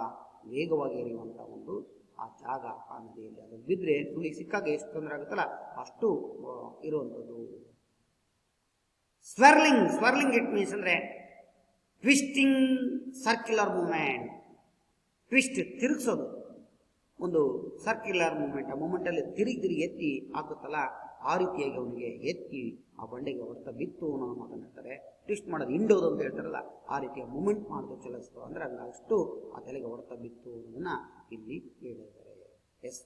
ವೇಗವಾಗಿ ಹರಿಯುವಂಥ ಒಂದು ಆ ಜಾಗ, ಆ ನದಿಯಲ್ಲಿ. ಅದು ಬಿದ್ದರೆ ಸುಳಿ ಸಿಕ್ಕಾಗ ಎಷ್ಟು ತೊಂದರೆ ಆಗುತ್ತಲ್ಲ ಅಷ್ಟು ಇರುವಂಥದ್ದು. ಸ್ವೆರ್ಲಿಂಗ್. ಸ್ವೆರ್ಲಿಂಗ್ ಇಟ್ ಮೀನ್ಸ್ ಅಂದರೆ ಟ್ವಿಸ್ಟಿಂಗ್ ಸರ್ಕ್ಯುಲರ್ ಮೂಮೆಂಟ್. ಟ್ವಿಸ್ಟ್, ತಿರುಗಿಸೋದು, ಒಂದು ಸರ್ಕ್ಯುಲರ್ ಮೂಮೆಂಟ್. ಆ ಮೂಮೆಂಟಲ್ಲಿ ತಿರುಗಿ ಎತ್ತಿ ಹಾಕುತ್ತಲ್ಲ, ಆ ರೀತಿಯಾಗಿ ಅವನಿಗೆ ಎತ್ತಿ ಆ ಬಂಡೆಗೆ ಹೊಡೆತ ಬಿತ್ತು ಅನ್ನೋ ಮಾತನ್ನು ಹೇಳ್ತಾರೆ. ಟ್ವಿಸ್ಟ್ ಮಾಡೋದು, ಹಿಂಡೋದು ಅಂತ ಹೇಳ್ತಾರಲ್ಲ, ಆ ರೀತಿಯ ಮೂಮೆಂಟ್ ಮಾಡೋದು, ಚಲಿಸ್ತು ಅಂದರೆ ಅಲ್ಲಿ ಅಷ್ಟು ಆ ತಲೆಗೆ ಹೊಡೆತ ಬಿತ್ತು ಅನ್ನೋದನ್ನ ಇಲ್ಲಿ ಹೇಳಿದ್ದಾರೆ. Yes,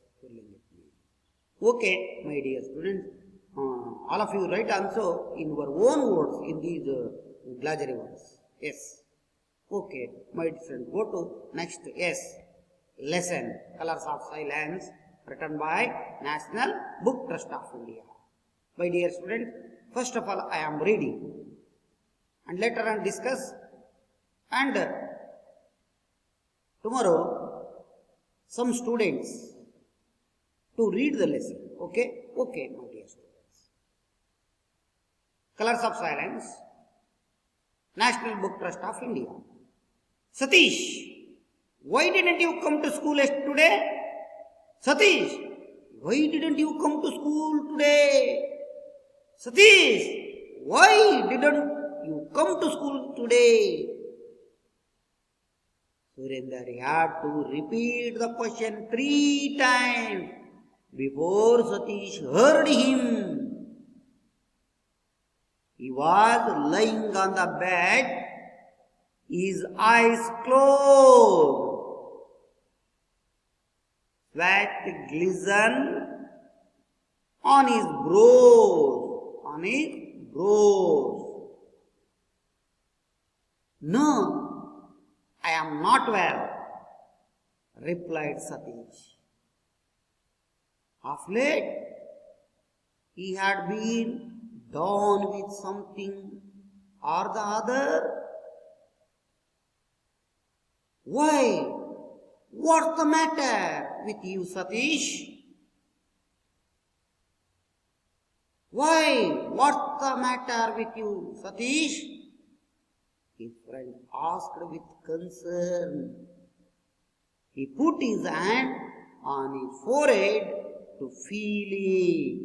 okay my dear students, all of you write also in your own words in these glosary words. Yes. Okay, my dear friend, go to next. Yes, lesson Colors of Silence, written by National Book Trust of India. My dear students, first of all I am reading and later on discuss, and tomorrow some students to read the lesson. Okay, okay my dear students. Colors of Silence, National Book Trust of India. Satish, why didn't you come to school today? Satish, why didn't you come to school today? Satish, why didn't you come to school today? Surendra had to repeat the question 3 times before Satish heard him. He was lying on the bed, his eyes closed. Sweat glistened on his brows. No, I am not well, replied Satish. Of late, he had been down with something or the other. Why? What's the matter with you, Satish? Why? What's the matter with you, Satish? His friend asked with concern. He put his hand on his forehead to feel it.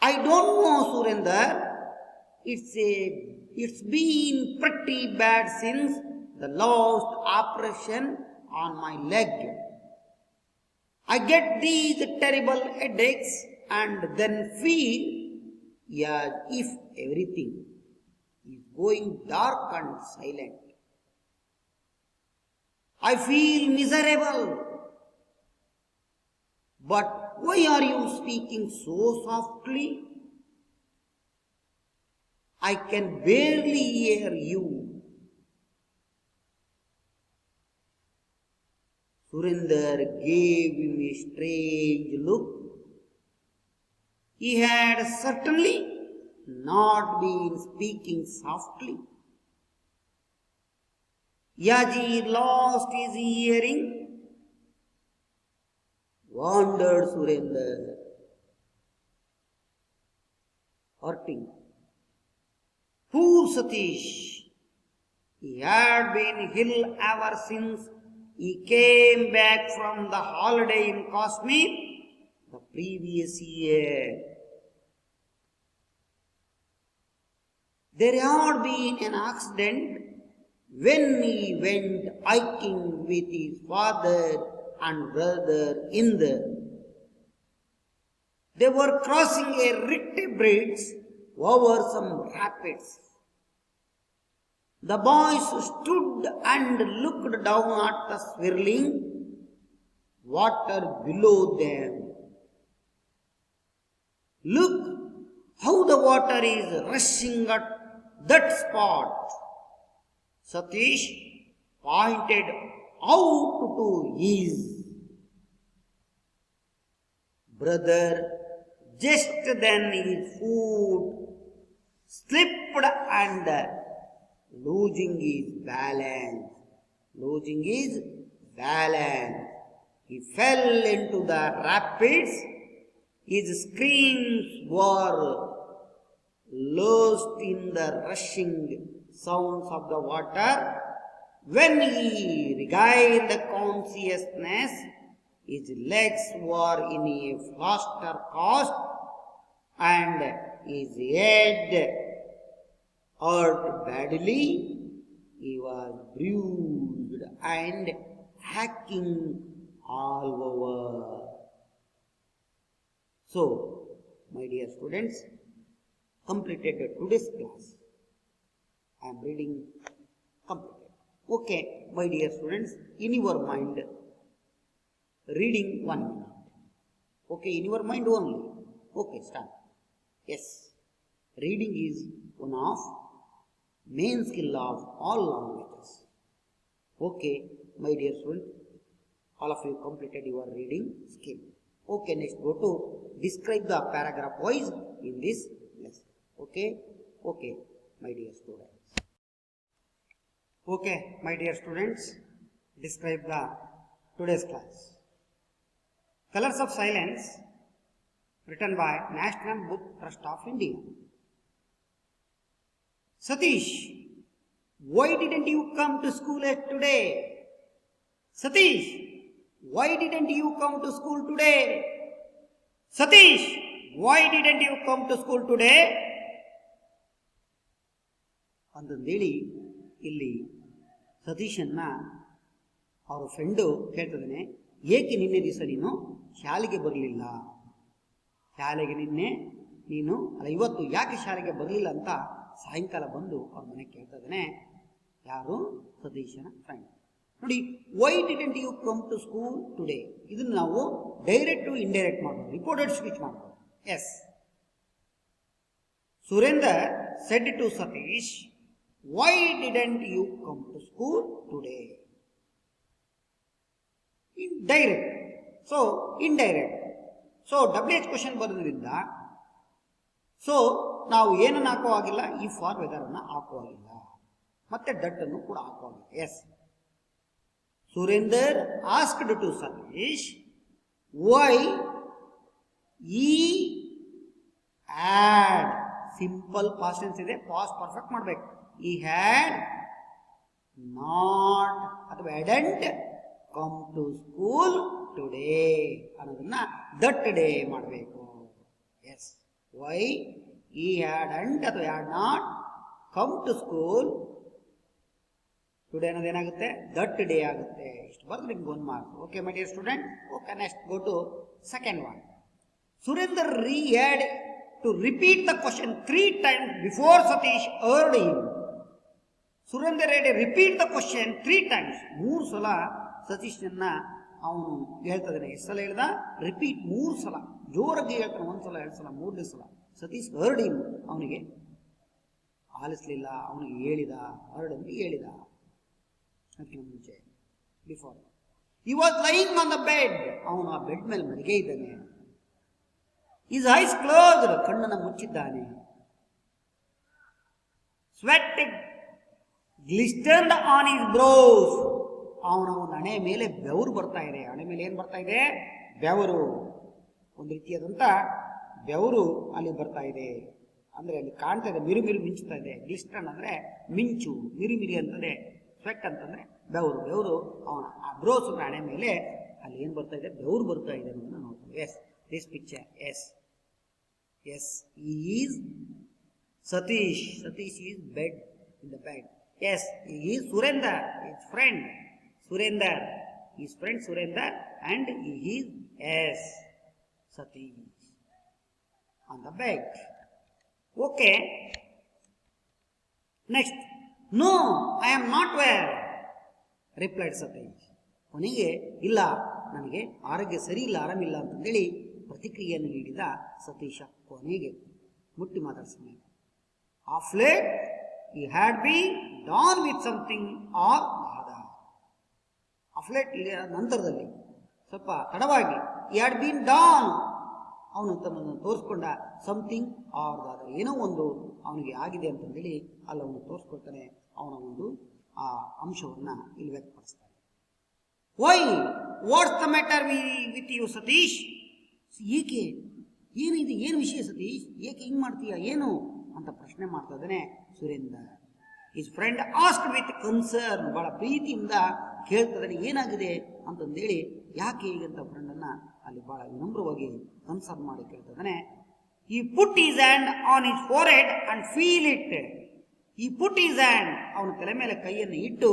I don't know, Surendra. It's been pretty bad since the last operation on my leg. I get these terrible headaches and then feel as if everything is going dark and silent. I feel miserable. But why are you speaking so softly? I can barely hear you. Surendra gave him a strange look. He had certainly not been speaking softly. Yaji lost his hearing, wondered Surendra. Hurting. Poor Satish. He had been ill ever since he came back from the holiday in Kashmir the previous year. There had been an accident when he went hiking with his father and brother-in-law. They were crossing a rickety bridge over some rapids. The boys stood and looked down at the swirling water below them. Look how the water is rushing at that spot. Satish pointed out to his brother. Just then his foot slipped and losing his balance, he fell into the rapids. His screams were lost in the rushing sounds of the water. When he regained consciousness, his legs were in a plaster cast and his head hurt badly. He was bruised and hacking all over. So, my dear students, completed today's class. I am reading completed. Okay, my dear students, in your mind, reading 1 minute. Okay, in your mind only. Okay, start. Yes, reading is one of main skill of all languages. Okay, my dear students, all of you completed your reading skill. Okay, next go to describe the paragraph wise in this lesson. Okay, my dear students. Okay, my dear students, describe the today's class. Colors of Silence, written by National Book Trust of India. Satish, why didn't you come to school today? Satish, why didn't you come to school today? Satish, why didn't you come to school today? ಅಂತಂದೇಳಿ ಇಲ್ಲಿ ಸತೀಶನ್ನ ಅವರ ಫ್ರೆಂಡು ಕೇಳ್ತಿದ್ದಾನೆ, ಏಕೆ ನಿನ್ನೆ ದಿವಸ ನೀನು ಶಾಲೆಗೆ ಬರಲಿಲ್ಲ? ಶಾಲೆಗೆ ನಿನ್ನೆ ನೀನು ಅಲ್ಲ ಇವತ್ತು ಯಾಕೆ ಶಾಲೆಗೆ ಬರಲಿಲ್ಲ ಅಂತ ಸಾಯಂಕಾಲ ಬಂದು ಅವ್ರ ಮನೆಗೆ ಕೇಳ್ತಾ ಇದ್ದಾನೆ. ಯಾರು? ಸತೀಶನ ಫ್ರೆಂಡ್. ನೋಡಿ, why didn't you come to school today, ಇದನ್ನು ನಾವು ಡೈರೆಕ್ಟ್ ಟು ಇಂಡೈರೆಕ್ಟ್ ಮಾಡ್ಬೋದು, ರಿಪೋರ್ಟೆಡ್ ಸ್ಪೀಚ್ ಮಾಡ್ಬೋದು. Yes, Surender said to Satish, why didn't you come to school today. Direct, so indirect. So WH question ಬರೋದ್ರಿಂದ ಸೊ ನಾವು ಏನನ್ನು ಹಾಕೋ ಆಗಿಲ್ಲ, ಈ ಫಾರ್ ವೆದರ್ ಅನ್ನು ಹಾಕೋ ಆಗಿಲ್ಲ, ಮತ್ತೆ ಡಟ್ ಅನ್ನು ಕೂಡ ಹಾಕೋ ಆಗಿಲ್ಲ. Yes, Surender asked to Satish why he had, simple past tense ಇದೆ, past perfect ಮಾಡಬೇಕು. He had not ಅಥವಾ hadn't come to school today ಅನ್ನೋದನ್ನ that day ಮಾಡಬೇಕು. Yes, why he hadn't ಅಥವಾ had not come to school today ಅನ್ನೋದು ಏನಾಗುತ್ತೆ? ದಟ್ ಡೇ ಆಗುತ್ತೆ. ಇಷ್ಟು ಬರೆದ್ರೆ ನಿಮ್ಗೆ 1 mark. Okay my dear student. Okay, next go to second one. Surender had to repeat the question 3 times before Satish heard him. Surender had to repeat the question 3 times. 3 ಸಲ ಸತೀಶ್ನನ್ನ ಅವನು ಹೇಳ್ತಾ ಇದ್ದಾನೆ. ಎಷ್ಟು ಸಲ ಹೇಳ್ದ? ರಿಪೀಟ್ 3 ಸಲ, ಜೋರಾಗಿ ಹೇಳ್ತಾನೆ. 1 ಸಲ, 2 ಸಲ, 3 ಸಲ. ಸತೀಶ್ heard him, ಅವನಿಗೆ ಆಲಿಸ್ಲಿಲ್ಲ, ಅವನಿಗೆ ಹೇಳಿದ. heard ಅಂದ್ರೆ ಹೇಳಿದ. ಮುಂಚೆ before he was lying on the bed, ಅವನು ಆ ಬೆಡ್ ಮೇಲೆ ಮಲಗೇ ಇದ್ದಾನೆ. his eyes closed, ಕಣ್ಣನ್ನು ಮುಚ್ಚಿದ್ದಾನೆ. sweat glistened on his brows, ಅವನ ಒಂದು ಹಣೆ ಮೇಲೆ ಬೆವರು ಬರ್ತಾ ಇದೆ. ಹಣೆ ಮೇಲೆ ಏನು ಬರ್ತಾ ಇದೆ? ಬೆವರು. ಒಂದು ರೀತಿಯಾದಂಥ ಬೆವರು ಅಲ್ಲಿ ಬರ್ತಾ ಇದೆ. ಅಂದರೆ ಅಲ್ಲಿ ಕಾಣ್ತಾ ಇದೆ, ಮಿರು ಮಿಂಚ್ತಾ ಇದೆ. ಗ್ಲಿಸ್ಟನ್ ಅಂದರೆ ಮಿಂಚು, ಮಿರಿ ಅಂತಂದರೆ ಸ್ವೆಟ್ ಅಂತಂದರೆ ಬೆವರು. ಬೆವರು ಅವನ ಆ ಬ್ರೋಸ್ ಹಣೆ ಮೇಲೆ ಅಲ್ಲಿ ಏನು ಬರ್ತಾ ಇದೆ? ಬೆವರು ಬರ್ತಾ ಇದೆ ಅನ್ನೋದನ್ನ ನೋಡ್ತೀವಿ. Yes, this picture. Yes, is Satish. Satish is bed, in the bed. Yes, is Surender, is friend Surender, is friend Surender, and is his Satish on the bed. Okay, next no, I am not well replied Satish. ಕೊನೆಗೆ ಇಲ್ಲ, ನನಗೆ ಆರೋಗ್ಯ ಸರಿ ಇಲ್ಲ, ಆರಾಮಿಲ್ಲ ಅಂತಂದೇಳಿ ಪ್ರತಿಕ್ರಿಯೆಯನ್ನು ನೀಡಿದ ಸತೀಶ ಕೊನೆಗೆ ಮುಟ್ಟಿ ಮಾತಾಡಿಸ್ತಾನೆ. Of late he had been done with something or other. Of late ನಂತರದಲ್ಲಿ ಸ್ವಲ್ಪ ತಡವಾಗಿ he had been done, ಅವನು ತನ್ನನ್ನು ತೋರಿಸ್ಕೊಂಡ ಸಮಥಿಂಗ್ ಆರ್ ದ ಅದರ್, ಏನೋ ಒಂದು ಅವನಿಗೆ ಆಗಿದೆ ಅಂತಂದೇಳಿ ಅಲ್ಲಿ ಅವನು ತೋರಿಸ್ಕೊಳ್ತಾನೆ. ಅವನ ಒಂದು ಆ ಅಂಶವನ್ನು ಇಲ್ಲಿ ವ್ಯಕ್ತಪಡಿಸ್ತಾನೆ. Why, what's the matter with you Satish? ಏಕೆ, ಏನಿದೆ, ಏನು ವಿಷಯ ಸತೀಶ್, ಏಕೆ ಹಿಂಗೆ ಮಾಡ್ತೀಯ, ಏನು ಅಂತ ಪ್ರಶ್ನೆ ಮಾಡ್ತಾ ಇದ್ದಾನೆ Surender. His friend asked with concern, ಬಹಳ ಪ್ರೀತಿಯಿಂದ ಕೇಳ್ತಿದ್ದಾನೆ ಏನಾಗಿದೆ ಅಂತಂದೇಳಿ. ಯಾಕೆ ಹೀಗಂತ ಫ್ರೆಂಡನ್ನು ಅಲ್ಲಿ ಬಹಳ ವಿನಮ್ರವಾಗಿ ಕನ್ಸರ್ನ್ ಮಾಡಿ ಕೇಳ್ತಿದ್ದಾನೆ. He put his hand on his forehead and feel it. He put his hand, ಅವನ ತಲೆ ಮೇಲೆ ಕೈಯನ್ನು ಇಟ್ಟು,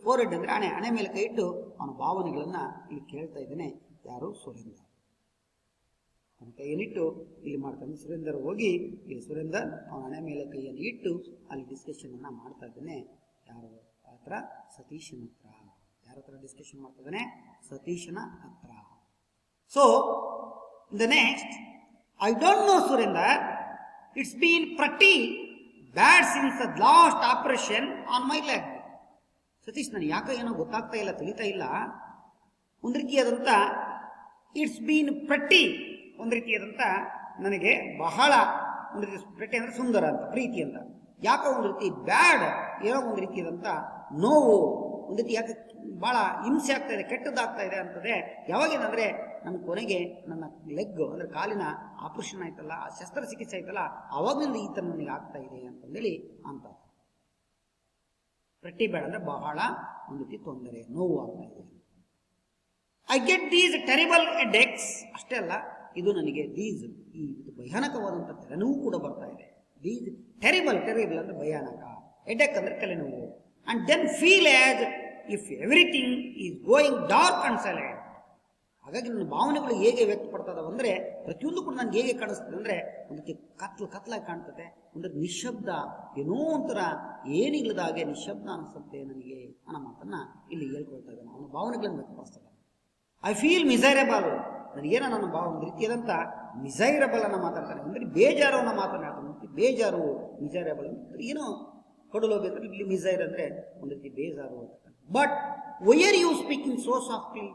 ಫೋರ್ಹೆಡ್ ಅಂದರೆ ಹಣೆ ಮೇಲೆ ಕೈ ಇಟ್ಟು ಅವನ ಭಾವನೆಗಳನ್ನು ಇಲ್ಲಿ ಕೇಳ್ತಾ ಇದ್ದಾನೆ. ಯಾರು? ಸುರೇಂದರ್. ಅವನ ಕೈಯನ್ನಿಟ್ಟು ಇಲ್ಲಿ ಮಾಡ್ತಾನೆ. ಸುರೇಂದರ್ ಹೋಗಿ ಇಲ್ಲಿ ಸುರೇಂದರ್ ಅವನ ಹಣೆ ಮೇಲೆ ಕೈಯನ್ನು ಇಟ್ಟು ಅಲ್ಲಿ ಡಿಸ್ಕಷನ್ ಅನ್ನ ಮಾಡ್ತಾ ಇದ್ದಾನೆ. ಯಾರು ಹತ್ರ? ಸತೀಶನ ಹತ್ರ. ಯಾರ ಹತ್ರ ಡಿಸ್ಕಷನ್ ಮಾಡ್ತಾ ಇದ್ದಾನೆ? ಸತೀಶನ ಹತ್ರ. So the next, I don't know Surender, it's been pretty bad since the last operation on my leg. Satish, ನನಗೆ ಯಾಕೆ ಏನೋ ಗೊತ್ತಾಗ್ತಾ ಇಲ್ಲ, ತಿಳಿತಾ ಇಲ್ಲ. ಒಂದು ರೀತಿಯಾದಂಥ ಇಟ್ಸ್ ಬೀನ್ ಪ್ರಟಿ, ಒಂದು ರೀತಿಯಾದಂಥ ನನಗೆ ಬಹಳ, ಒಂದು ರೀತಿ ಪ್ರಟಿ ಅಂದರೆ ಸುಂದರ ಅಂತ, ಪ್ರೀತಿ ಅಂತ. ಯಾಕೋ ಒಂದು ರೀತಿ ಬ್ಯಾಡ್, ಏನೋ ಒಂದು ರೀತಿಯಾದಂಥ ನೋವು, ಒಂದು ರೀತಿ ಯಾಕೆ ಭಾಳ ಹಿಂಸೆ ಆಗ್ತಾ ಇದೆ, ಕೆಟ್ಟದ್ದಾಗ್ತಾ ಇದೆ ಅಂತದೆ. ಯಾವಾಗಿಂದ್ರೆ ನನ್ನ ಕೊನೆಗೆ ನನ್ನ ಲೆಗ್ ಅಂದರೆ ಕಾಲಿನ ಆಪರೇಷನ್ ಆಯ್ತಲ್ಲ, ಶಸ್ತ್ರಚಿಕಿತ್ಸೆ ಆಯ್ತಲ್ಲ, ಅವಾಗಲಿಂದ ಈ ಥರ ನನಗೆ ಆಗ್ತಾ ಇದೆ ಅಂತಂದೇಳಿ ಅಂತ. ಪ್ರತಿ ಬೇಡ ಅಂದರೆ ಬಹಳ ಒಂದು ರೀತಿ ತೊಂದರೆ, ನೋವು ಆಗ್ತಾ ಇದೆ. I get these terrible headaches, ಅಷ್ಟೇ ಅಲ್ಲ, ಇದು ನನಗೆ ದೀಸ್, ಈ ಭಯಾನಕವಾದಂಥ ತಲೆನೋವು ಕೂಡ ಬರ್ತಾ ಇದೆ. ದೀಸ್ ಟೆರಿಬಲ್ ಅಂದರೆ ಭಯಾನಕ, ಹೆಡ್ಏಕ್ ಅಂದರೆ ತಲೆನೋವು. And then feel as if everything is going dark and silent. ಹಾಗಾಗಿ ನನ್ನ ಭಾವನೆಗಳು ಹೇಗೆ ವ್ಯಕ್ತಪಡ್ತದವ ಅಂದರೆ, ಪ್ರತಿಯೊಂದು ಕೂಡ ನನಗೆ ಹೇಗೆ ಕಾಣಿಸ್ತದೆ ಅಂದರೆ, ಒಂದು ರೀತಿ ಕತ್ಲಾಗಿ ಕಾಣ್ತದೆ, ಒಂದು ನಿಶಬ್ದ, ಏನೋ ಒಂಥರ ಏನಿಲ್ಲದ ಹಾಗೆ ನಿಶಬ್ದ ಅನಿಸುತ್ತೆ ನನಗೆ ಅನ್ನೋ ಮಾತನ್ನು ಇಲ್ಲಿ ಹೇಳ್ಕೊಳ್ತಾ ಇದ್ದಾನೆ. ಅವನ ಭಾವನೆಗಳನ್ನು ವ್ಯಕ್ತಪಡಿಸ್ತಾನೆ. ಐ ಫೀಲ್ ಮಿಸೈರಬಲ್, ನನಗೇನೋ ನನ್ನ ಭಾವ ಒಂದು ರೀತಿಯಾದಂಥ ಮಿಸೈರಬಲ್ ಅನ್ನ ಮಾತಾಡ್ತಾನೆ, ಅಂದರೆ ಬೇಜಾರವನ್ನ ಮಾತನಾಡ್ತಾನೆ. ಬೇಜಾರು, ಮಿಸೈರಬಲ್ ಅಂದರೆ ಏನೋ ಕೊಡಲೋಬೇಕಂದ್ರೆ ಇಲ್ಲಿ ಮಿಸೈರ್ ಅಂದರೆ ಒಂದು ರೀತಿ ಬೇಜಾರು ಅಂತ. But why are you speaking so softly?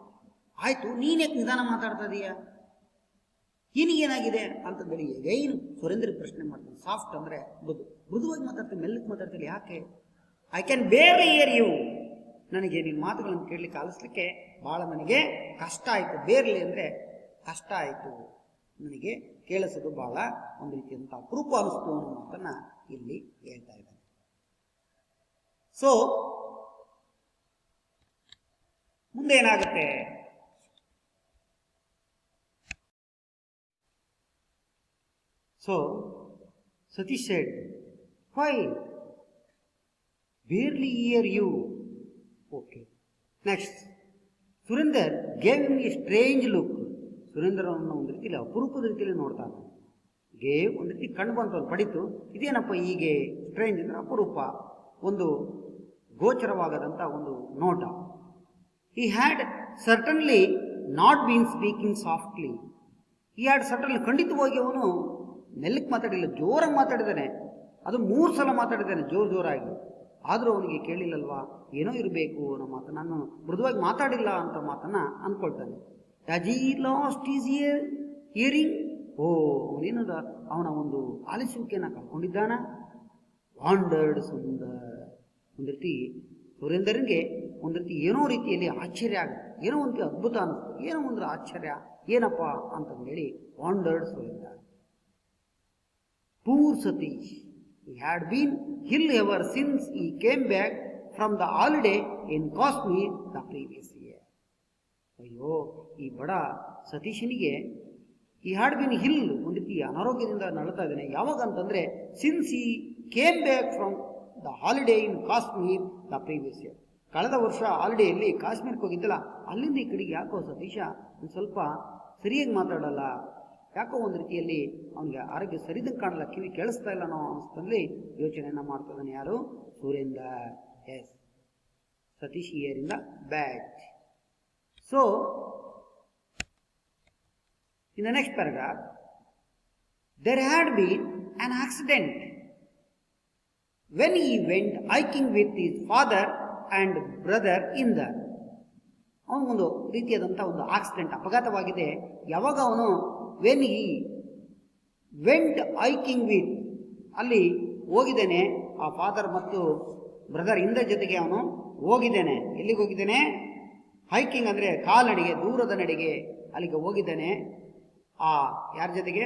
ಆಯ್ತು, ನೀನ್ಯಾಕೆ ನಿಧಾನ ಮಾತಾಡ್ತಾ ಇದೀಯಾ, ಏನಿಗೇನಾಗಿದೆ ಅಂತಂದೇಳಿ ಏನು ಸುರೇಂದ್ರ ಪ್ರಶ್ನೆ ಮಾಡ್ತಾನೆ. ಸಾಫ್ಟ್ ಅಂದರೆ ಮೃದುವಾಗಿ ಮಾತಾಡ್ತೀನಿ, ಮೆಲ್ಲಕ್ಕೆ ಮಾತಾಡ್ತೀನಿ, ಯಾಕೆ? ಐ ಕ್ಯಾನ್ ಬೇರ್ ಹಿಯರ್ ಯು, ನನಗೆ ನಿನ್ನ ಮಾತುಗಳನ್ನು ಕೇಳಲಿಕ್ಕೆ ಆಲಿಸ್ಲಿಕ್ಕೆ ಭಾಳ ನನಗೆ ಕಷ್ಟ ಆಯಿತು. ಬೇರ್ಲಿ ಅಂದರೆ ಕಷ್ಟ ಆಯಿತು, ನನಗೆ ಕೇಳಿಸೋದು ಭಾಳ ಒಂದು ರೀತಿಯಂಥ ಅಪರೂಪ ಅನಿಸ್ತು ಅನ್ನೋ ಮಾತನ್ನು ಇಲ್ಲಿ ಹೇಳ್ತಾ ಇದ್ದಾನೆ. ಸೊ ಮುಂದೆ ಏನಾಗುತ್ತೆ? So Satish said, why barely hear you? Okay. Next, Surender gave him a strange look. Surender ಅವನ್ನ ಒಂದು ರೀತಿಯಲ್ಲಿ ಅಪರೂಪದ ರೀತಿಯಲ್ಲಿ ನೋಡ್ತಾನೆ. ಗೇವ್ ಒಂದು ರೀತಿ ಕಣ್ಣು ಬಂತು, ಪಡಿತು, ಇದೇನಪ್ಪ ಹೀಗೆ ಸ್ಟ್ರೇಂಜ್ ಅಂದರೆ ಅಪರೂಪ, ಒಂದು ಗೋಚರವಾಗದಂಥ ಒಂದು ನೋಟ. He had certainly not been speaking softly. He had certainly, ಖಂಡಿತವಾಗಿ ಅವನು ಮೆಲ್ಲಕ್ಕೆ ಮಾತಾಡಿಲ್ಲ, ಜೋರಾಗಿ ಮಾತಾಡಿದ್ದಾನೆ. ಅದು 3 ಸಲ ಮಾತಾಡಿದ್ದಾನೆ ಜೋರಾಗಿ. ಆದರೂ ಅವನಿಗೆ ಕೇಳಿಲ್ಲಲ್ವಾ, ಏನೋ ಇರಬೇಕು ಅನ್ನೋ ಮಾತು, ನಾನು ಮೃದುವಾಗಿ ಮಾತಾಡಿಲ್ಲ ಅಂತ ಮಾತನ್ನು ಅಂದ್ಕೊಳ್ತಾನೆ. As he lost his hearing, ಅವನೇನದ ಅವನ ಒಂದು ಆಲಿಸುವಿಕೆಯನ್ನು ಕಳ್ಕೊಂಡಿದ್ದಾನ. ವಾಂಡರ್ಡ್ ಸುಂದರ್, ಒಂದು ರೀತಿ ಸುರೇಂದರ್ಗೆ ಒಂದು ರೀತಿ ಏನೋ ರೀತಿಯಲ್ಲಿ ಆಶ್ಚರ್ಯ ಆಗುತ್ತೆ, ಏನೋ ಒಂದು ಅದ್ಭುತ ಅನ್ನಿಸ್ತು, ಏನೋ ಒಂದು ಆಶ್ಚರ್ಯ, ಏನಪ್ಪ ಅಂತಂದೇಳಿ ವಾಂಡರ್ಡ್ Surender. Poor Satish, he had been ill ever since he came back from the holiday in Kashmir the previous year. ಅಯ್ಯೋ, ಈ ಬಡ ಸತೀಶನಿಗೆ ಈ ಹ್ಯಾಡ್ ಬಿನ್ ಹಿಲ್, ಒಂದು ರೀತಿ ಅನಾರೋಗ್ಯದಿಂದ ನಳತಾ ಇದ್ದಾನೆ. ಯಾವಾಗ ಅಂತಂದರೆ ಸಿನ್ಸ್ ಈ came back from the holiday in Kashmir the previous year, ಕಳೆದ ವರ್ಷ ಹಾಲಿಡೇಯಲ್ಲಿ ಕಾಶ್ಮೀರಕ್ಕೆ ಹೋಗಿದ್ದಲ್ಲ, ಅಲ್ಲಿಂದ ಈ ಕಡೆಗೆ ಯಾಕೋ ಸತೀಶ ಒಂದು ಸ್ವಲ್ಪ ಸರಿಯಾಗಿ ಮಾತಾಡಲ್ಲ, ಯಾಕೋ ಒಂದು ರೀತಿಯಲ್ಲಿ ಅವನಿಗೆ ಆರೋಗ್ಯ ಸರಿದಂಗೆ ಕಾಣಲ್ಲ, ಕಿವಿ ಕೇಳಿಸ್ತಾ ಇಲ್ಲ ಅನ್ನೋ ಅನಿಸ್ತಲ್ಲಿ ಯೋಚನೆಯನ್ನು ಮಾಡ್ತಾ ಇದ್ದಾನೆ. ಯಾರು? Surinder. Yes. Satish here in the bat. So, in the next paragraph, there had been an accident when he went hiking with his father and brother in the. ಅವನಿಗೊಂದು ರೀತಿಯಾದಂಥ ಒಂದು ಆಕ್ಸಿಡೆಂಟ್, ಅಪಘಾತವಾಗಿದೆ. ಯಾವಾಗ ಅವನು when he went hiking with, ಅಲ್ಲಿ ಹೋಗಿದ್ದೇನೆ ಆ ಫಾದರ್ ಮತ್ತು ಬ್ರದರ್ ಇಂದ ಜೊತೆಗೆ ಅವನು ಹೋಗಿದ್ದೇನೆ. ಎಲ್ಲಿಗೆ ಹೋಗಿದ್ದೇನೆ? ಹೈಕಿಂಗ್ ಅಂದರೆ ಕಾಲ್ನಡಿಗೆ, ದೂರದ ನಡಿಗೆ ಅಲ್ಲಿಗೆ ಹೋಗಿದ್ದಾನೆ. ಆ ಯಾರ ಜೊತೆಗೆ?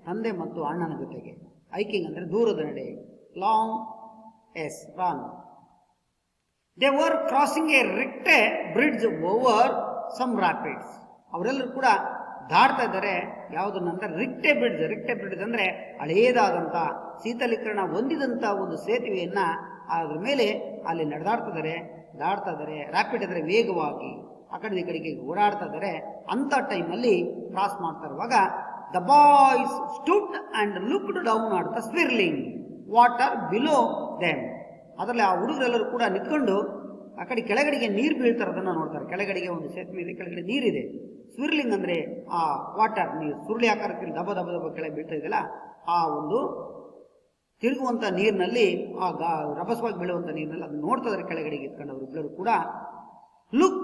ತಂದೆ ಮತ್ತು ಅಣ್ಣನ ಜೊತೆಗೆ. ಹೈಕಿಂಗ್ ಅಂದರೆ ದೂರದ ನಡೆ, ಲಾಂಗ್ ಎಸ್ ರಾನ್. They were crossing a rickety bridge over some rapids. ಅವರೆಲ್ಲರೂ ಕೂಡ ದಾಟ್ತಾ ಇದ್ದಾರೆ ಯಾವುದನ್ನಂದ್ರೆ ರಿಕ್ಟೆ ಬ್ರಿಡ್ಜ್. ರಿಕ್ಟೆ ಬ್ರಿಡ್ಜ್ ಅಂದರೆ ಹಳೆಯದಾದಂಥ ಶೀತಲೀಕರಣ ಹೊಂದಿದಂಥ ಒಂದು ಸೇತುವೆಯನ್ನು ಅದ್ರ ಮೇಲೆ ಅಲ್ಲಿ ದಾಟ್ತಾ ಇದ್ದಾರೆ. ರ್ಯಾಪಿಡ್ ಅಂದರೆ ವೇಗವಾಗಿ ಆ ಕಡೆ ಈ ಕಡೆಗೆ ಓಡಾಡ್ತಾ ಇದ್ದಾರೆ. ಅಂಥ ಟೈಮಲ್ಲಿ ಕ್ರಾಸ್ ಮಾಡ್ತಾ ಇರುವಾಗ the boys stood and looked down at the swirling water below them. ಅದರಲ್ಲಿ ಆ ಹುಡುಗರೆಲ್ಲರೂ ಕೂಡ ನಿಂತ್ಕೊಂಡು ಆ ಕಡೆ ಕೆಳಗಡೆಗೆ ನೀರು ಬೀಳ್ತಾರದನ್ನು ನೋಡ್ತಾರೆ. ಕೆಳಗಡೆಗೆ ಒಂದು ಸೇತುವೆ ಇದೆ, ಕೆಳಗಡೆ ನೀರಿದೆ. ಸ್ವಿರ್ಲಿಂಗ್ ಅಂದರೆ ಆ ವಾಟರ್, ನೀರು ಸುರುಳಿ ಆಕಾರದಲ್ಲಿ ದಬ ದಬ ದಬ ಕೆಳಗೆ ಬೀಳ್ತಾ ಇದೆಯಲ್ಲ, ಆ ಒಂದು ತಿರುಗುವಂಥ ನೀರಿನಲ್ಲಿ, ಆ ರಭಸವಾಗಿ ಬೀಳುವಂಥ ನೀರಿನಲ್ಲಿ ಅದನ್ನು ನೋಡ್ತಾ ಇದ್ದಾರೆ ಕೆಳಗಡೆಗೆ ಇಟ್ಕೊಂಡವರು ಇಬ್ಬರು ಕೂಡ. Look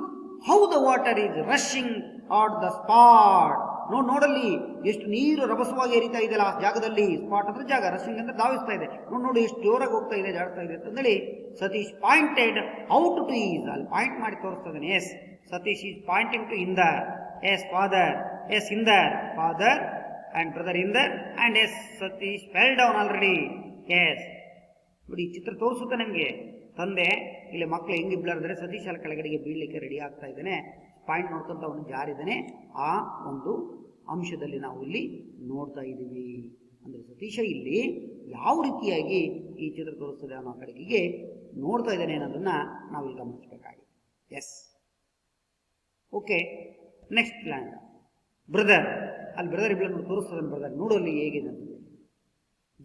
how the water is rushing at the spot. ನೋಡಲ್ಲಿ ಎಷ್ಟು ನೀರು ರಭಸವಾಗಿ ಏರಿತಾ ಇದೆಯಲ್ಲ ಆ ಜಾಗದಲ್ಲಿ. ಸ್ಪಾಟ್ ಅಂದ್ರೆ ಜಾಗ, ರಶಿಂಗ್ ಅಂದ್ರೆ ಧಾವಿಸ್ತಾ ಇದೆ. ನೋಡಿ ಎಷ್ಟು ಜೋರಾಗಿ ಹೋಗ್ತಾ ಇದೆ, ಜಾಡ್ತಾ ಇದೆ ಅಂತಂದೇಳಿ Satish pointed out to his, ಅಲ್ಲಿ ಪಾಯಿಂಟ್ ಮಾಡಿ ತೋರಿಸ್ತಾ ಇದ್ದಾನೆ. Yes Satish is pointing to Inder. His father, his Inder father and brother Inder and as Satish fell down already. Yes ನೋಡಿ, ಚಿತ್ರ ತೋರಿಸುತ್ತೆ ನಿಮಗೆ. ತಂದೆ ಇಲ್ಲಿ ಮಕ್ಕಳು ಹೆಂಗೆ ಬೀಳಾದ್ರೆ ಸತೀಶ್ ಅಲ್ಲಿ ಕೆಳಗಡೆಗೆ ಬೀಳಲಿಕ್ಕೆ ರೆಡಿ ಆಗ್ತಾ ಇದ್ದಾನೆ. ಪಾಯಿಂಟ್ ನೋಡ್ಕೊಂತ ಅವನು ಜಾರಿದ್ದಾನೆ. ಆ ಒಂದು ಅಂಶದಲ್ಲಿ ನಾವು ಇಲ್ಲಿ ನೋಡ್ತಾ ಇದ್ದೀವಿ. ಅಂದರೆ ಸತೀಶ ಇಲ್ಲಿ ಯಾವ ರೀತಿಯಾಗಿ ಈ ಚಿತ್ರ ತೋರಿಸ್ತದೆ ಅನ್ನೋ ಕಡೆಗೆ ನೋಡ್ತಾ ಇದ್ದಾನೆ ಅನ್ನೋದನ್ನ ನಾವು ಇಲ್ಲಿ ಗಮನಿಸಬೇಕಾಗಿದೆ. Yes okay. Next land brother. ಅಲ್ಲಿ ಬ್ರದರ್ ಇಬ್ಬರು ತೋರಿಸ್ತದೆ. ಬ್ರದರ್ ನೋಡಲ್ಲಿ ಹೇಗಿದೆ ಅಂತ.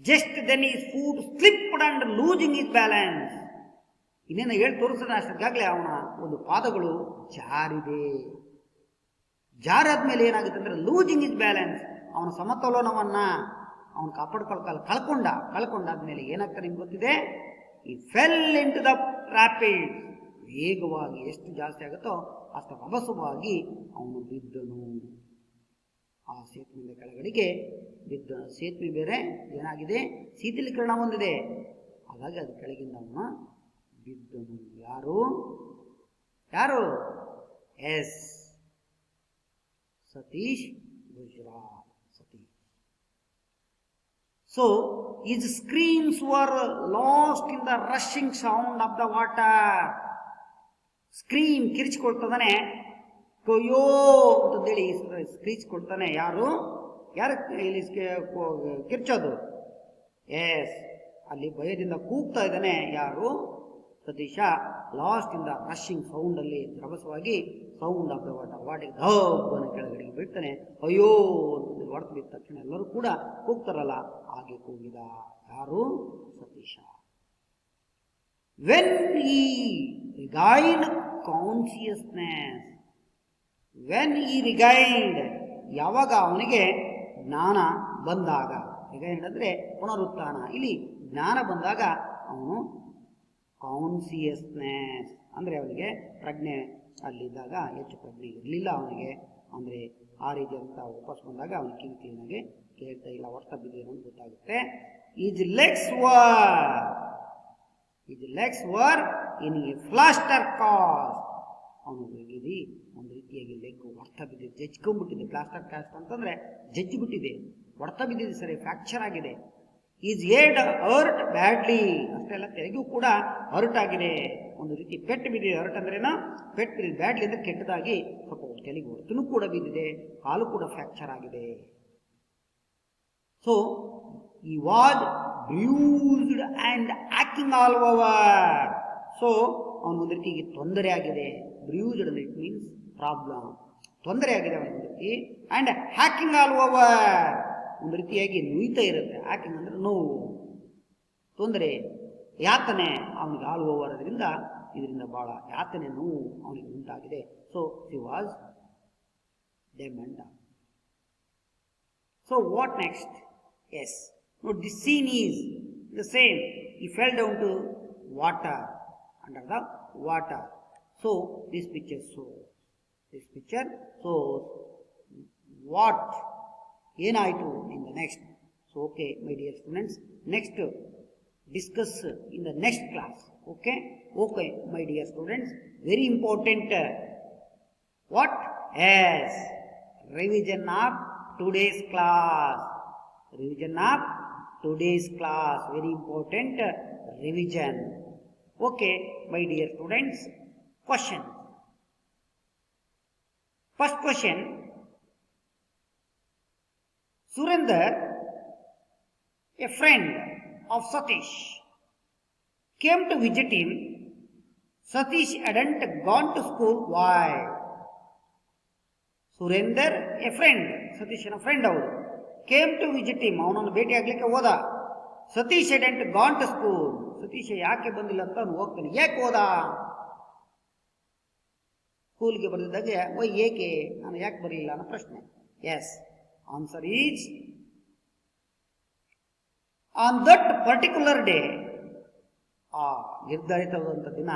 Just then his foot slipped and losing his balance. ಇನ್ನೇನು ಹೇಳಿ ತೋರಿಸ್ತದೆ ಅಷ್ಟಾಗಲೇ ಅವನ ಒಂದು ಪಾದಗಳು ಜಾರಿದೆ. ಜಾರಾದ್ಮೇಲೆ ಏನಾಗುತ್ತೆ ಅಂದ್ರೆ ಲೂಸಿಂಗ್ ಇಸ್ ಬ್ಯಾಲೆನ್ಸ್, ಅವನ ಸಮತೋಲನವನ್ನ ಅವನು ಕಳ್ಕೊಂಡಾದ್ಮೇಲೆ ಏನಾಗ್ತಾನೆ ನಿಮ್ಗೆ ಗೊತ್ತಿದೆ? He fell into the rapid. ವೇಗವಾಗಿ ಎಷ್ಟು ಜಾಸ್ತಿ ಆಗುತ್ತೋ ಅಷ್ಟು ರಭಸವಾಗಿ ಅವನು ಬಿದ್ದನು. ಆ ಸೇತುವೆ ಕೆಳಗಡೆಗೆ ಬಿದ್ದ. ಸೇತುವೆ ಬೇರೆ ಏನಾಗಿದೆ? ಶೀತಲೀಕರಣ ಹೊಂದಿದೆ. ಹಾಗಾಗಿ ಅದು ಕೆಳಗಿಂದ ಅವನು ಬಿದ್ದನು. ಯಾರು? Yes Satish Gujral. Satish. So his screams were lost in the rushing sound of the water. Scream ಕಿರಿಚಿಕೊಳ್ತಾನೆ, ಕೊಯ್ಯೋ ಅಂತಂದೇಳಿ ಕಿರಿಚಿಕೊಳ್ತಾನೆ. ಯಾರು ಇಲ್ಲಿ ಕಿರ್ಚೋದು? ಎಸ್, ಅಲ್ಲಿ ಭಯದಿಂದ ಕೂಗ್ತಾ ಇದ್ದಾನೆ. ಯಾರು? Satish. Lost in the rushing sound ಅಲ್ಲಿ ರಭಸವಾಗಿ ಸೌಂಡ್ ಆಫ್ ದ ವಾಟರ್. ವಾಟಿಗೆ ಧಬ್ಬನ ಕೆಳಗಡೆಗೆ ಬಿಡ್ತಾನೆ. ಅಯ್ಯೋ ಅಂತ ಹೊಡೆದು ಬಿದ್ದ ತಕ್ಷಣ ಎಲ್ಲರೂ ಕೂಡ ಕೂಗ್ತಾರಲ್ಲ, ಹಾಗೆ ಕೂಗಿದ. ಯಾರು? Satish. When he ರಿಗೈನ್ಡ್ consciousness. When he ರಿಗೈನ್ಡ್, ಯಾವಾಗ ಅವನಿಗೆ ಜ್ಞಾನ ಬಂದಾಗ. ರಿಗೈನ್ಡ್ ಅಂದ್ರೆ ಪುನರುತ್ಥಾನ. ಇಲ್ಲಿ ಜ್ಞಾನ ಬಂದಾಗ ಅವನು ಕಾನ್ಸಿಯಸ್ನೆಸ್ ಅಂದರೆ ಅವನಿಗೆ ಪ್ರಜ್ಞೆ ಅಲ್ಲಿದ್ದಾಗ ಹೆಚ್ಚು ಪ್ರಜ್ಞೆ ಇರಲಿಲ್ಲ ಅವನಿಗೆ. ಅಂದರೆ ಆ ರೀತಿಯಂತ ವಾಪಸ್ ಬಂದಾಗ ಅವನು ಕ್ಲೀನಾಗಿ ಕೇಳ್ತಾ ಇಲ್ಲ, ಹೊರ್ತಾ ಬಿದ್ದೇನು ಅಂತ ಗೊತ್ತಾಗುತ್ತೆ. Is legs were in a plaster cost. ಅವನು ಹೋಗಿದಿ ಒಂದು ರೀತಿಯಾಗಿ ಲೆಗ್ ಹೊರ್ತಾ ಬಿದ್ದಿದೆ, ಜಜ್ಕೊಂಡ್ಬಿಟ್ಟಿದೆ. ಪ್ಲಾಸ್ಟರ್ ಕಾಸ್ಟ್ ಅಂತಂದ್ರೆ ಜಜ್ಜಿ ಬಿಟ್ಟಿದೆ, ಹೊರ್ತಾ ಬಿದ್ದಿದೆ, ಸರಿ ಫ್ರಾಕ್ಚರ್ ಆಗಿದೆ. Is aid hurt badly. ಅಷ್ಟೆಲ್ಲ ತೆರೆಗೂ ಕೂಡ ಹರ್ಟ್ ಆಗಿದೆ, ಒಂದು ರೀತಿ ಪೆಟ್ಟು ಬಿದ್ದಿದೆ. ಹರ್ಟ್ ಅಂದ್ರೇನೋ ಪೆಟ್ಟು ಬಿದ್ದಿದೆ. ಬ್ಯಾಡ್ಲಿ ಅಂದ್ರೆ ಕೆಟ್ಟದಾಗಿ ಸ್ವಲ್ಪ ತೆಲೆಗೆ ಹೊರತನೂ ಕೂಡ ಬಿದ್ದಿದೆ, ಕಾಲು ಕೂಡ ಫ್ರಾಕ್ಚರ್ ಆಗಿದೆ. ಸೊ ಈ was bruised and acting all over. So ಅವನೊಂದು ರೀತಿಗೆ ತೊಂದರೆ ಆಗಿದೆ. ಬ್ರೂಸ್ಡ್ ಅಂದ್ರೆ ಇಟ್ ಮೀನ್ಸ್ ಪ್ರಾಬ್ಲಮ್, ತೊಂದರೆ ಆಗಿದೆ ಅವನೊಂದು ರೀತಿ. ಅಂಡ್ ಹ್ಯಾಕಿಂಗ್ ಆಲ್ ಓವರ್, ಒಂದು ರೀತಿಯಾಗಿ ನುಯ್ತಾ ಇರುತ್ತೆ. ಹ್ಯಾಕಿಂಗ್ ಅಂದ್ರೆ ನೋವು, ತೊಂದರೆ. ಯಾತನೆ ಅವನಿಗೆ ಆಳುವವರದ್ರಿಂದ ಇದರಿಂದ ಬಹಳ ಯಾತನೆ ನೋವು ಅವನಿಗೆ ಉಂಟಾಗಿದೆ. So he was deaf and dumb. So what next? Yes. Now this scene is the same. He fell down to water, under the water. So this picture shows what ಏನಾಯಿತು in the next. So okay, my dear students, next discuss in the next class. Okay, my dear students, very important. What? Yes, revision of today's class. Very important revision. Okay, my dear students, question. First question. Surender, a friend of Satish, came to visit him. Satish hadn't gone to school. Why? Surender, a friend, ಸತೀಶನ ಫ್ರೆಂಡ್ ಅವರು, ಕೇಮ್ ಟು ವಿಸಿಟ್ ಹಿಮ್, ಅವನನ್ನು ಭೇಟಿ ಆಗ್ಲಿಕ್ಕೆ ಹೋದ. Satish hadn't gone to school. Satish ಯಾಕೆ ಬಂದಿಲ್ಲ ಅಂತ ಅವನು ಹೋಗ್ತಾನೆ. ಯಾಕೆ ಹೋದ? ಸ್ಕೂಲ್ಗೆ ಬರೆದಿದ್ದಾಗ ಏಕೆ ನಾನು ಯಾಕೆ ಬರಲಿಲ್ಲ ಅನ್ನೋ ಪ್ರಶ್ನೆ. Yes, answer is on that particular day, ಆ ನಿರ್ಧಾರಿತವಾದಂಥ ದಿನ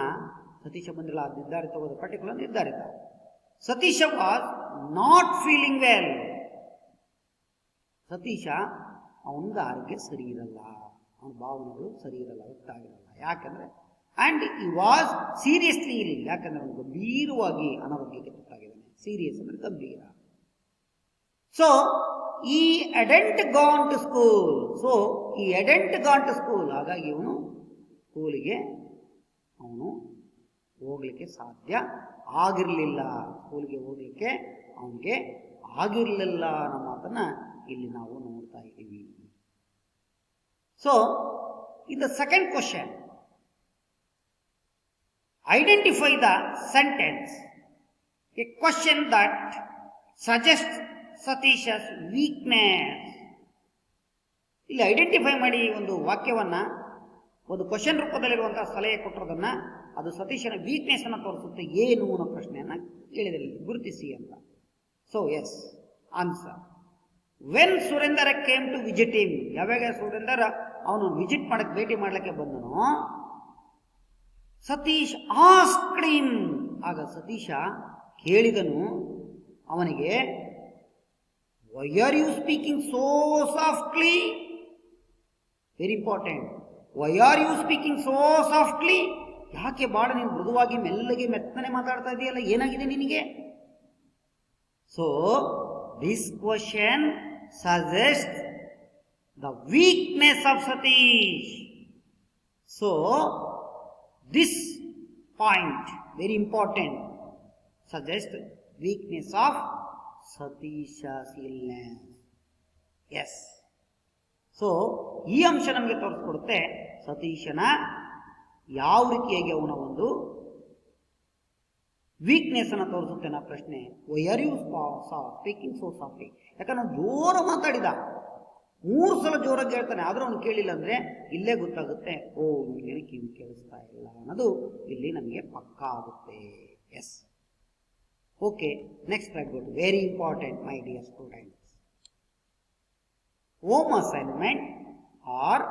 ಸತೀಶ ಬಂದಿಲ್ಲ. ನಿರ್ಧಾರಿತವಾದ ಪರ್ಟಿಕ್ಯುಲರ್ ನಿರ್ಧಾರಿತ. Satisha was not feeling well. Satisha ಅವನಿಗೆ ಆರೋಗ್ಯ ಸರಿ ಇರಲ್ಲ, ಅವನ ಭಾವನೆಗಳು ಸರಿ ಇರಲ್ಲ, ಗೊತ್ತಾಗಿರಲ್ಲ. ಯಾಕಂದ್ರೆ ಅಂಡ್ ಈ ವಾಸ್ ಸೀರಿಯಸ್ಲಿ ಇಲ್, ಯಾಕಂದ್ರೆ ಅವನು ಗಂಭೀರವಾಗಿ ಅನಾರೋಗ್ಯಕ್ಕೆ ತುತ್ತಾಗಿದ್ದಾನೆ. ಸೀರಿಯಸ್ ಅಂದ್ರೆ ಗಂಭೀರ. ಸೊ ಈ hadn't gone to school. So ಈ hadn't gone to school, ಹಾಗಾಗಿ ಇವನು ಸ್ಕೂಲಿಗೆ ಅವನು ಹೋಗ್ಲಿಕ್ಕೆ ಸಾಧ್ಯ ಆಗಿರಲಿಲ್ಲ. ಸ್ಕೂಲ್ಗೆ ಹೋಗ್ಲಿಕ್ಕೆ ಅವನಿಗೆ ಆಗಿರಲಿಲ್ಲ ಅನ್ನೋ ಮಾತನ್ನ ಇಲ್ಲಿ ನಾವು ನೋಡ್ತಾ ಇದ್ದೀವಿ. So in the second question, identify the sentence, a question that suggest Satish's weakness. ಇಲ್ಲಿ ಐಡೆಂಟಿಫೈ ಮಾಡಿ ಒಂದು ವಾಕ್ಯವನ್ನ, ಒಂದು ಕ್ವಶನ್ ರೂಪದಲ್ಲಿರುವಂತಹ ಸಲಹೆ ಕೊಟ್ಟಿರೋದನ್ನ, ಅದು ಸತೀಶನ ವೀಕ್ನೆಸ್ ಅನ್ನು ತೋರಿಸುತ್ತೆ. ಏನು ಅನ್ನೋ ಪ್ರಶ್ನೆಯನ್ನ ಕೇಳಿದಲ್ಲಿ ಗುರುತಿಸಿ ಅಂತ. So yes, answer when Surender came to visit him, ಯಾವಾಗ ಸುರೇಂದರ್ ಅವನು ವಿಸಿಟ್ ಮಾಡಕ್ಕೆ ಭೇಟಿ ಮಾಡ್ಲಿಕ್ಕೆ ಬಂದನು, ಸತೀಶ್ ಆಸ್ಕ್ಡ್ ಹಿಮ್, ಆಗ ಸತೀಶ ಕೇಳಿದನು ಅವನಿಗೆ, why are you speaking so softly? Very important. Why are you speaking so softly? ಯಾಕೆ ಬಾಳ ನೀನು ಮೃದುವಾಗಿ ಮೆಲ್ಲಗೆ ಮೆತ್ತನೆ ಮಾತಾಡ್ತಾ ಇದೆಯಲ್ಲ, ಏನಾಗಿದೆ ನಿನಗೆ? So this question suggest the weakness of Satish. So this point very important, suggest weakness of ಸತೀಶ's illness. ಎಸ್, ಸೊ ಈ ಅಂಶ ನಮಗೆ ತೋರಿಸ್ಕೊಡುತ್ತೆ ಸತೀಶನ ಯಾವ ರೀತಿಯಾಗಿ ಅವನ ಒಂದು ವೀಕ್ನೆಸ್ ಅನ್ನ ತೋರಿಸುತ್ತೆ ಅನ್ನೋ ಪ್ರಶ್ನೆ. Why are you speaking so softly? ಯಾಕಂದ್ರೆ ಅವನು ಜೋರ ಮಾತಾಡಿದ, 3 ಸಲ ಜೋರಾಗಿ ಹೇಳ್ತಾನೆ, ಆದ್ರೂ ಅವನು ಕೇಳಿಲ್ಲ ಅಂದ್ರೆ ಇಲ್ಲೇ ಗೊತ್ತಾಗುತ್ತೆ, ಓ ಇವನಿಗೆ ಕಿವಿ ಕೇಳಿಸ್ತಾ ಇಲ್ಲ ಅನ್ನೋದು ಇಲ್ಲಿ ನಮಗೆ ಪಕ್ಕಾ ಆಗುತ್ತೆ. Yes, okay, next I go to very important my dear students, home assignment are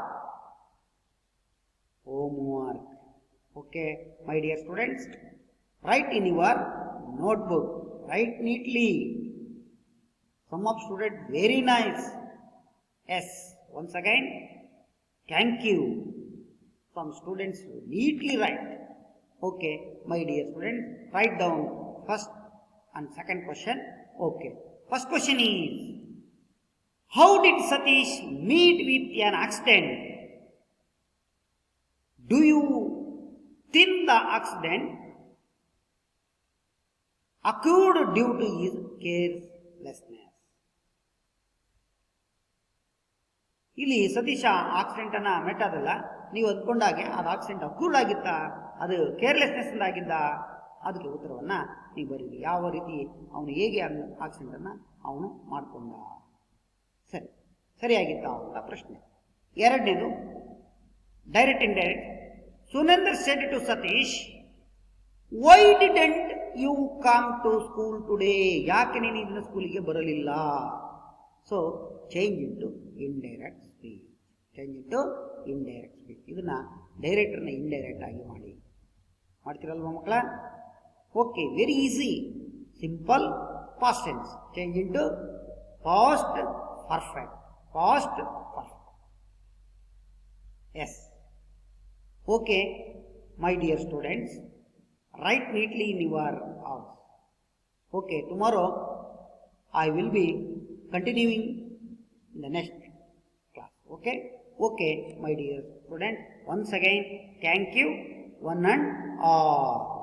homework. Okay, my dear students, write in your notebook, write neatly. Some of students very nice. Yes, once again thank you. Some students neatly write. Okay, my dear students, write down first and second question. Okay, first question is, how did Satish meet with an accident? Do you think the accident occurred due to his carelessness? ಇಲ್ಲಿ ಸತೀಶ ಆಕ್ಸಿಡೆಂಟ್ ಅನ್ನ ಮೆಟ್ಟದಲ್ಲ, ನೀವು ಅಂದ್ಕೊಂಡಾಗೆ ಅದು ಆಕ್ಸಿಡೆಂಟ್ ಅಕ್ಯೂರ್ಡ್ ಆಗಿತ್ತ, ಅದು ಕೇರ್ಲೆಸ್ನೆಸ್ ಇಂದ ಆಗಿದ್ದ? ಅದಕ್ಕೆ ಉತ್ತರವನ್ನ ನೀವು ಬರೀರಿ. ಯಾವ ರೀತಿ ಅವನು ಹೇಗೆ ಆಕ್ಸಿಡೆಂಟ್ ಅನ್ನ ಅವನು ಮಾಡಿಕೊಂಡ, ಸರಿಯಾಗಿತ್ತ ಅಂತ ಪ್ರಶ್ನೆ. ಎರಡನೇದು direct indirect Sunendra said to Satish, why didn't you come to school today? ಯಾಕೆ ನೀನು ಇದನ್ನ ಸ್ಕೂಲಿಗೆ ಬರಲಿಲ್ಲ? So change into indirect speech. Change into indirect speech. ಇದನ್ನ ಡೈರೆಕ್ಟರ್ನ ಇಂಡೈರೆಕ್ಟ್ ಆಗಿ ಮಾಡ್ತೀರಲ್ವ ಮಕ್ಕಳ? Okay, very easy. Simple past tense change into past perfect. Past perfect. Yes. Okay my dear students, write neatly in your house. Okay, tomorrow I will be continuing in the next class. Okay, okay, my dear students, once again thank you one and all.